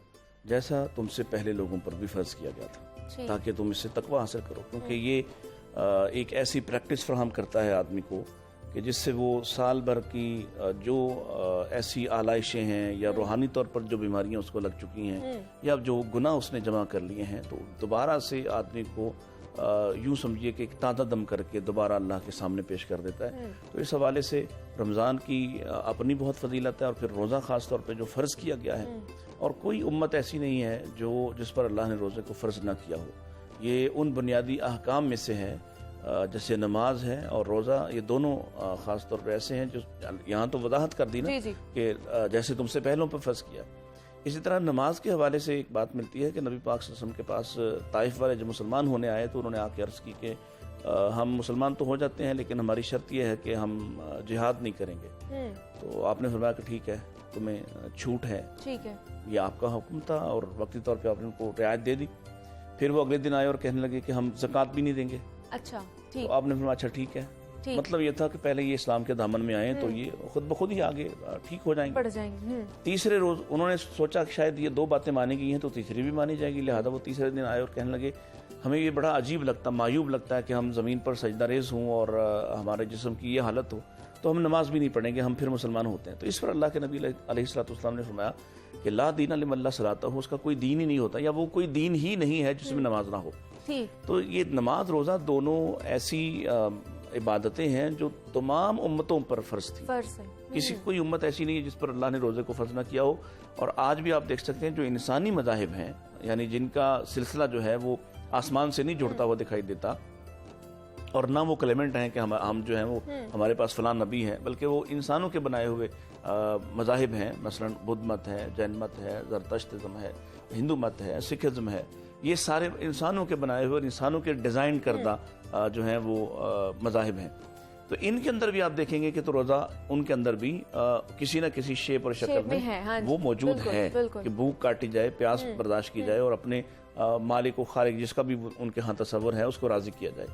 جیسا تم سے پہلے لوگوں پر بھی فرض کیا گیا تھا, تاکہ تم اس سے تقوی حاصل کرو. کیونکہ یہ ایک ایسی پریکٹس فراہم کرتا ہے آدمی کو کہ جس سے وہ سال بھر کی جو ایسی آلائشیں ہیں یا روحانی طور پر جو بیماریاں اس کو لگ چکی ہیں یا جو گناہ اس نے جمع کر لیے ہیں, تو دوبارہ سے آدمی کو یوں سمجھیے کہ ایک تازہ دم کر کے دوبارہ اللہ کے سامنے پیش کر دیتا ہے. تو اس حوالے سے رمضان کی اپنی بہت فضیلت ہے, اور پھر روزہ خاص طور پہ جو فرض کیا گیا ہے, اور کوئی امت ایسی نہیں ہے جس پر اللہ نے روزے کو فرض نہ کیا ہو. یہ ان بنیادی احکام میں سے ہے, جیسے نماز ہے اور روزہ, یہ دونوں خاص طور پر ایسے ہیں جو یہاں تو وضاحت کر دی نا کہ جیسے تم سے پہلوں پر فرض کیا. اسی طرح نماز کے حوالے سے ایک بات ملتی ہے کہ نبی پاک صلی اللہ علیہ وسلم کے پاس طائف والے جو مسلمان ہونے آئے تو انہوں نے آ کے عرض کی کہ ہم مسلمان تو ہو جاتے ہیں لیکن ہماری شرط یہ ہے کہ ہم جہاد نہیں کریں گے. تو آپ نے فرمایا کہ ٹھیک ہے, تمہیں چھوٹ ہے, یہ آپ کا حکم تھا, اور وقتی طور پہ آپ نے ان کو رعایت دے دی. پھر وہ اگلے دن آئے اور کہنے لگے کہ ہم زکوٰۃ بھی نہیں دیں گے. اچھا, تو آپ نے فرمایا اچھا ٹھیک ہے. مطلب یہ تھا کہ پہلے یہ اسلام کے دامن میں آئے تو یہ خود بخود ہی آگے ٹھیک ہو جائیں گے. تیسرے روز انہوں نے سوچا کہ شاید یہ 2 باتیں مانی گئی ہیں تو تیسری بھی مانی جائے گی, لہذا وہ تیسرے دن آئے اور کہنے لگے ہمیں یہ بڑا عجیب لگتا, معیوب لگتا ہے کہ ہم زمین پر سجدہ ریز ہوں اور ہمارے جسم کی یہ حالت ہو, تو ہم نماز بھی نہیں پڑھیں گے, ہم پھر مسلمان ہوتے ہیں. تو اس پر اللہ کے نبی علیہ الصلوۃ والسلام نے فرمایا کہ لا دین لمن لا صلاۃ ہو, اس کا کوئی دین ہی نہیں ہوتا, یا وہ کوئی دین ہی نہیں ہے جس میں نماز نہ ہو. تو یہ نماز روزہ دونوں ایسی عبادتیں ہیں جو تمام امتوں پر فرض تھی. کوئی امت ایسی نہیں ہے جس پر اللہ نے روزے کو فرض نہ کیا ہو. اور آج بھی آپ دیکھ سکتے ہیں جو انسانی مذاہب ہیں, یعنی جن کا سلسلہ جو ہے وہ آسمان سے نہیں جڑتا ہوا دکھائی دیتا, اور نہ وہ کلیمنٹ ہیں کہ ہم جو ہیں وہ ہمارے پاس فلاں نبی ہیں, بلکہ وہ انسانوں کے بنائے ہوئے مذاہب ہیں. مثلا بدھ مت ہے, جین مت ہے, زرتشتزم ہے, ہندو مت ہے, سکھزم ہے, یہ سارے انسانوں کے بنائے ہوئے اور انسانوں کے ڈیزائن کردہ جو ہیں وہ مذاہب ہیں. تو ان کے اندر بھی آپ دیکھیں گے کہ تو روزہ ان کے اندر بھی کسی نہ کسی شیپ اور شکل میں وہ موجود ہے کہ بھوک کاٹی جائے, پیاس برداشت کی جائے, اور اپنے مالک و خالق جس کا بھی ان کے ہاں تصور ہے اس کو راضی کیا جائے.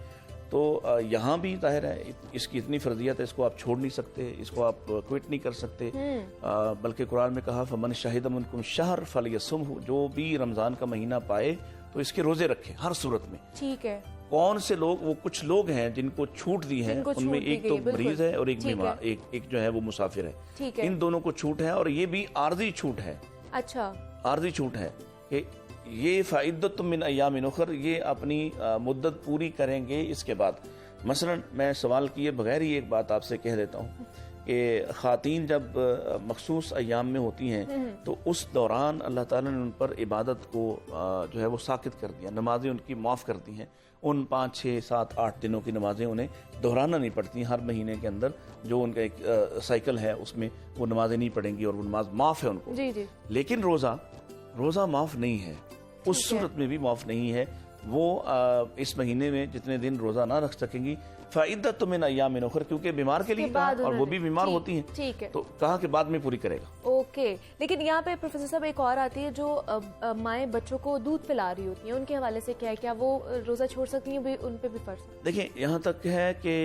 تو یہاں بھی ظاہر ہے اس کی اتنی فرضیت ہے, اس کو آپ چھوڑ نہیں سکتے, اس کو آپ کوئٹ نہیں کر سکتے. بلکہ قرآن میں کہا فمن شہد منکم شہر فلیصمہ, جو بھی رمضان کا مہینہ پائے تو اس کے روزے رکھے ہر صورت میں. ٹھیک ہے. کون سے لوگ، وہ کچھ لوگ ہیں جن کو چھوٹ دی ہے، جن کو ان میں چھوٹ دی ایک گئی تو ہے، بالکل۔ مریض ہے اور ایک ٹھیک بیمار، ہے۔ ایک جو ہے وہ مسافر ہے۔ ٹھیک ہے، ان دونوں کو چھوٹ ہے، اور یہ بھی عارضی چھوٹ ہے، اچھا، عارضی چھوٹ ہے کہ یہ فعدۃ من ایام اخر، یہ اپنی مدت پوری کریں گے اس کے بعد۔ مثلا میں سوال کیے بغیر ہی ایک بات آپ سے کہہ دیتا ہوں کہ خواتین جب مخصوص ایام میں ہوتی ہیں تو اس دوران اللہ تعالیٰ نے ان پر عبادت کو جو ہے وہ ساکت کر دیا، نمازیں ان کی معاف کر دی ہیں۔ ان 5 6 7 8 دنوں کی نمازیں انہیں دہرانا نہیں پڑتی، ہر مہینے کے اندر جو ان کا ایک سائیکل ہے اس میں وہ نمازیں نہیں پڑھیں گی اور وہ نماز معاف ہے ان کو۔ جی جی، لیکن روزہ معاف نہیں ہے، اس صورت میں بھی معاف نہیں ہے۔ وہ اس مہینے میں جتنے دن روزہ نہ رکھ سکیں گی، فعدۃ من ایام اخر، کیونکہ بیمار کے لیے کہا اور وہ بھی بیمار ہوتی ہیں، ٹھیک ہے، تو کہا کہ بعد میں پوری کرے گا۔ اوکے۔ لیکن یہاں پہ پروفیسر صاحب ایک اور آتی ہے، جو مائیں بچوں کو دودھ پلا رہی ہوتی ہیں، ان کے حوالے سے کیا ہے، کیا وہ روزہ چھوڑ سکتی ہیں؟ ان پہ بھی فرض ہے؟ دیکھیں یہاں تک ہے کہ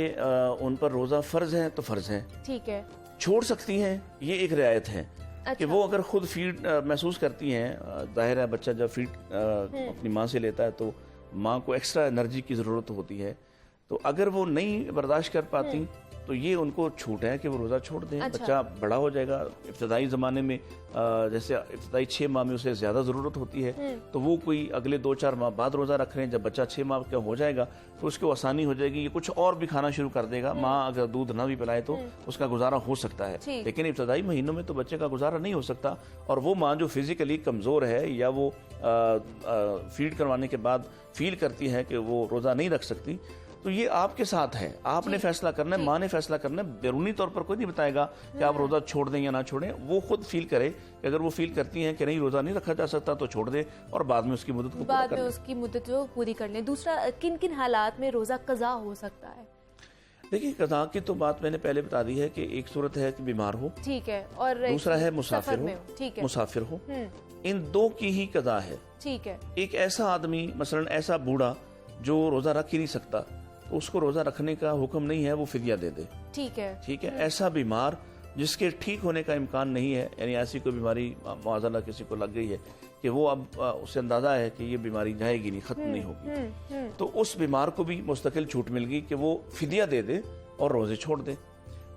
ان پر روزہ فرض ہے تو فرض ہے، ٹھیک ہے، چھوڑ سکتی ہیں، یہ ایک رعایت ہے کہ اچھا، وہ اگر خود فیڈ محسوس کرتی ہیں، ظاہر ہے بچہ جب فیڈ اپنی ماں سے لیتا ہے تو ماں کو ایکسٹرا انرجی کی ضرورت ہوتی ہے، تو اگر وہ نہیں برداشت کر پاتی تو یہ ان کو چھوٹ ہے کہ وہ روزہ چھوڑ دیں۔ اچھا۔ بچہ بڑا ہو جائے گا، ابتدائی زمانے میں جیسے ابتدائی 6 ماہ میں اسے زیادہ ضرورت ہوتی ہے، تو وہ کوئی اگلے 2 4 ماہ بعد روزہ رکھ رہے ہیں۔ جب بچہ 6 ماہ کا ہو جائے گا تو اس کو آسانی ہو جائے گی، یہ کچھ اور بھی کھانا شروع کر دے گا۔ ماں اگر دودھ نہ بھی پلائے تو اس کا گزارا ہو سکتا ہے، ٹھیک۔ لیکن ابتدائی مہینوں میں تو بچے کا گزارا نہیں ہو سکتا، اور وہ ماں جو فزیکلی کمزور ہے یا وہ فیڈ کروانے کے بعد فیل کرتی ہے کہ وہ روزہ نہیں رکھ سکتی، تو یہ آپ کے ساتھ ہے، آپ نے فیصلہ کرنا ہے، ماں نے فیصلہ کرنا ہے۔ بیرونی طور پر کوئی نہیں بتائے گا کہ آپ روزہ چھوڑ دیں یا نہ چھوڑیں، وہ خود فیل کرے کہ اگر وہ فیل کرتی ہیں کہ نہیں روزہ نہیں رکھا جا سکتا تو چھوڑ دے، اور بعد میں اس کی مدت کو پورا بعد کر میں لیں۔ اس کی مدت جو پوری کر لیں۔ دوسرا، کن کن حالات میں روزہ قضا ہو سکتا ہے؟ دیکھیں قضا کی تو بات میں نے پہلے بتا دی ہے کہ ایک صورت ہے کہ بیمار ہو، ٹھیک ہے، اور دوسرا ہے سفر مسافر میں ہو، ٹھیک ہے، مسافر ہو، ان 2 کی ہی قضا ہے۔ ٹھیک ہے، ایک ایسا آدمی مثلا ایسا بوڑھا جو روزہ رکھ ہی نہیں سکتا تو اس کو روزہ رکھنے کا حکم نہیں ہے، وہ فدیہ دے دے، ٹھیک ہے، ٹھیک ہے۔ ایسا بیمار جس کے ٹھیک ہونے کا امکان نہیں ہے، یعنی ایسی کوئی بیماری معاذ اللہ کسی کو لگ گئی ہے کہ وہ اب اسے اندازہ ہے کہ یہ بیماری جائے گی نہیں، ختم نہیں ہوگی، تو اس بیمار کو بھی مستقل چھوٹ مل گئی کہ وہ فدیہ دے دے اور روزے چھوڑ دے۔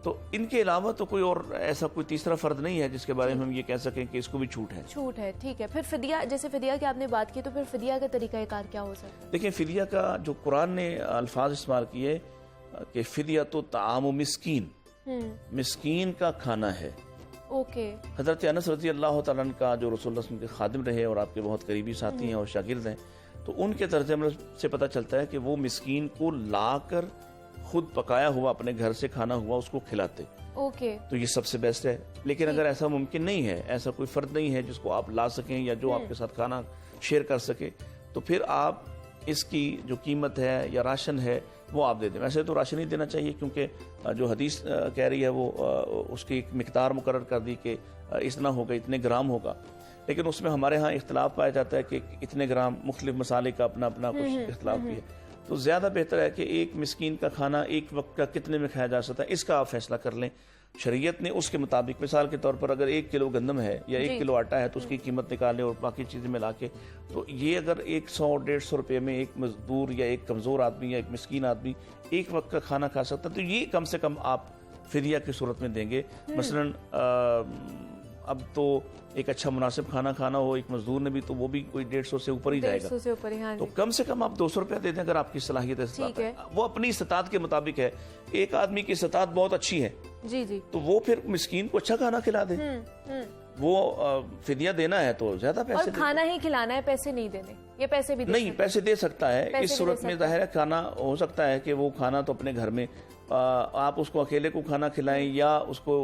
تو ان کے علاوہ تو کوئی اور ایسا کوئی تیسرا فرد نہیں ہے جس کے بارے میں ہم یہ کہہ سکیں کہ اس کو بھی چھوٹ ہے۔ چھوٹ ہے، ٹھیک ہے۔ پھر فدیہ، جیسے فدیہ کی آپ نے بات کی، تو پھر فدیہ کا طریقہ کار کیا ہو سکتا ہے؟ دیکھیں فدیہ کا جو قرآن نے الفاظ استعمال کیے کہ فدیہ تو طعام و مسکین، مسکین کا کھانا ہے۔ اوکے، حضرت انس رضی اللہ تعالیٰ عنہ کا جو رسول اللہ صلی اللہ علیہ وسلم کے خادم رہے اور آپ کے بہت قریبی ساتھی ہیں اور شاگرد ہیں، تو ان کے طرز عمل سے پتہ چلتا ہے کہ وہ مسکین کو لا کر خود پکایا ہوا اپنے گھر سے کھانا ہوا اس کو کھلاتے، اوکے، تو یہ سب سے بیسٹ ہے۔ لیکن اگر ایسا ممکن نہیں ہے، ایسا کوئی فرد نہیں ہے جس کو آپ لا سکیں یا جو آپ کے ساتھ کھانا شیئر کر سکے، تو پھر آپ اس کی جو قیمت ہے یا راشن ہے وہ آپ دے دیں۔ ویسے تو راشن ہی دینا چاہیے، کیونکہ جو حدیث کہہ رہی ہے وہ اس کی ایک مقدار مقرر کر دی کہ اتنا ہوگا، اتنے گرام ہوگا، لیکن اس میں ہمارے ہاں اختلاف پایا جاتا ہے کہ اتنے گرام، مختلف مسالے کا اپنا اپنا کچھ اختلاف بھی ہے، تو زیادہ بہتر ہے کہ ایک مسکین کا کھانا ایک وقت کا کتنے میں کھایا جا سکتا ہے اس کا آپ فیصلہ کر لیں۔ شریعت نے اس کے مطابق، مثال کے طور پر اگر 1 کلو گندم ہے یا 1 کلو آٹا ہے تو اس کی قیمت نکالے اور باقی چیزیں ملا کے، تو یہ اگر 100-150 روپے میں ایک مزدور یا ایک کمزور آدمی یا ایک مسکین آدمی ایک وقت کا کھانا کھا سکتا ہے، تو یہ کم سے کم آپ فدیہ کی صورت میں دیں گے۔ مثلاً اب تو ایک اچھا مناسب کھانا کھانا ہو ایک مزدور نے بھی تو وہ بھی کوئی 150 سے اوپر ہی جائے گا، 150 سے اوپر ہی، ہاں تو جی، کم سے کم آپ 200 روپیہ دے دیں اگر آپ کی صلاحیت ٹھیک ہے۔ وہ اپنی استطاعت کے مطابق ہے۔ ایک آدمی کی استطاعت بہت اچھی ہے جی جی، تو وہ پھر مسکین کو اچھا کھانا کھلا دے، وہ فدیہ دینا ہے تو زیادہ اور پیسے کھانا ہی کھلانا ہے، پیسے نہیں دینے، یہ پیسے بھی نہیں، پیسے دے سکتا ہے۔ پیسے اس بھی صورت دے میں سکتا ہے۔ ظاہر ہے کھانا ہو سکتا ہے کہ وہ کھانا تو اپنے گھر میں آپ اس کو اکیلے کو کھانا کھلائیں یا اس کو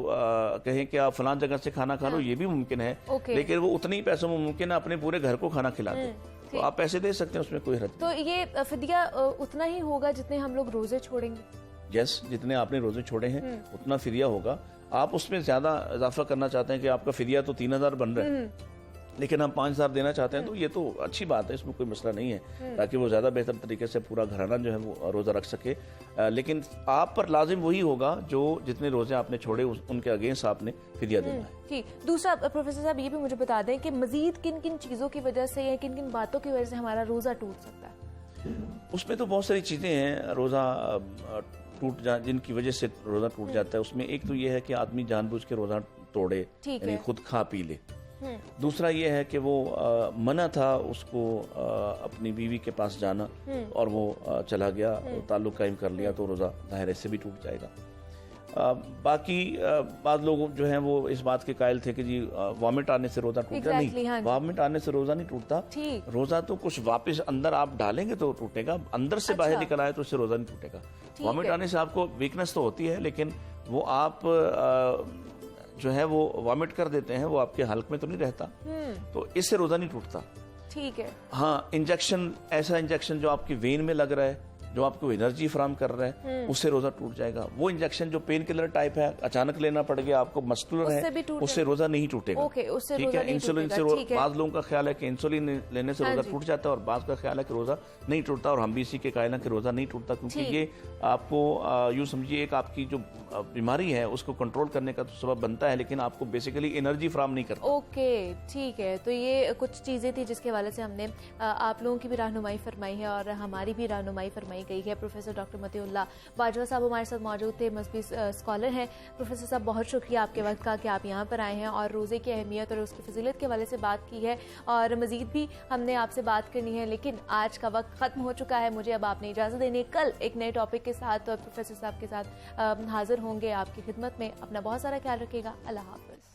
کہیں کہ آپ فلان جگہ سے کھانا کھا لو، یہ بھی ممکن ہے، لیکن وہ اتنے ہی پیسوں میں ممکن ہے اپنے پورے گھر کو کھانا کھلا دے، تو آپ پیسے دے سکتے ہیں، اس میں کوئی حرج تو یہ فدیہ اتنا ہی ہوگا جتنے ہم لوگ روزے چھوڑیں گے؟ یس، جتنے آپ نے روزے چھوڑے ہیں اتنا فدیہ ہوگا۔ آپ اس میں زیادہ اضافہ کرنا چاہتے ہیں کہ آپ کا فدیہ تو 3000 بن رہا ہے لیکن ہم 5000 دینا چاہتے ہیں، تو یہ تو اچھی بات ہے، اس میں کوئی مسئلہ نہیں ہے، تاکہ وہ زیادہ بہتر طریقے سے پورا گھرانہ جو ہے وہ روزہ رکھ سکے۔ لیکن آپ پر لازم وہی ہوگا جو جتنے روزے آپ نے چھوڑے ان کے اگینسٹ آپ نے فدیہ دینا ہے۔ ٹھیک۔ دوسرا پروفیسر صاحب یہ بھی مجھے بتا دیں کہ مزید کن کن چیزوں کی وجہ سے یا کن کن باتوں کی وجہ سے ہمارا روزہ ٹوٹ سکتا ہے؟ اس میں تو بہت ساری چیزیں ہیں روزہ جن کی وجہ سے روزہ ٹوٹ جاتا ہے. اس میں ایک تو یہ ہے کہ آدمی جان بوجھ کے روزہ توڑے, یعنی خود کھا پی لے. دوسرا یہ ہے کہ وہ منع تھا اس کو اپنی بیوی کے پاس جانا اور وہ چلا گیا, تعلق قائم کر لیا, تو روزہ ظاہر سے بھی ٹوٹ جائے گا. باقی بعض لوگ جو ہیں وہ اس بات کے قائل تھے کہ جی وامٹ آنے سے روزہ ٹوٹتا. نہیں, وامٹ آنے سے روزہ نہیں ٹوٹتا. روزہ تو کچھ واپس اندر آپ ڈالیں گے تو ٹوٹے گا, اندر سے باہر نکل آئے تو اس سے روزہ نہیں ٹوٹے گا. وامٹ آنے سے آپ کو ویکنس تو ہوتی ہے, لیکن وہ آپ جو ہے وہ وامٹ کر دیتے ہیں, وہ آپ کے حلق میں تو نہیں رہتا, تو اس سے روزہ نہیں ٹوٹتا. ٹھیک ہے. ہاں, انجیکشن, ایسا انجیکشن جو آپ کی وین میں لگ رہا ہے, جو آپ کو انرجی فراہم کر رہا ہے, اس سے روزہ ٹوٹ جائے گا. وہ انجیکشن جو پین کلر ٹائپ ہے, اچانک لینا پڑ گیا آپ کو, مسکولر ہے, اس سے روزہ نہیں ٹوٹے گا. ٹھیک ہے. انسولین سے بعض لوگوں کا خیال ہے کہ انسولین لینے سے روزہ ٹوٹ جاتا ہے, اور بعض کا خیال ہے کہ روزہ نہیں ٹوٹتا, اور ہم بھی اسی کے قائل ہیں کہ روزہ نہیں ٹوٹتا, کیونکہ یہ آپ کو یوں سمجھیے ایک آپ کی جو بیماری ہے اس کو کنٹرول کرنے کا تو سبب بنتا ہے, لیکن آپ کو بیسیکلی انرجی فراہم نہیں کرتا. اوکے, ٹھیک ہے. تو یہ کچھ چیزیں تھی جس کے حوالے سے ہم نے آپ لوگوں کی بھی رہنمائی فرمائی ہے اور ہماری بھی رہنمائی فرمائی گئی ہے. پروفیسر ڈاکٹر متی اللہ باجوہ صاحب ہمارے ساتھ موجود تھے, مذہبی اسکالر ہیں. پروفیسر صاحب بہت شکریہ آپ کے وقت کا کہ آپ یہاں پر آئے ہیں اور روزے کی اہمیت اور اس کی فضیلت کے حوالے سے بات کی ہے, اور مزید بھی ہم نے آپ سے بات کرنی ہے, لیکن آج کا وقت ختم ہو چکا ہے. مجھے اب آپ نے اجازت دینی ہے. کل ایک نئے ٹاپک کے ساتھ پروفیسر صاحب کے ساتھ حاضر ہوں گے آپ کی خدمت میں. اپنا بہت سارا خیال رکھیے گا. اللہ حافظ.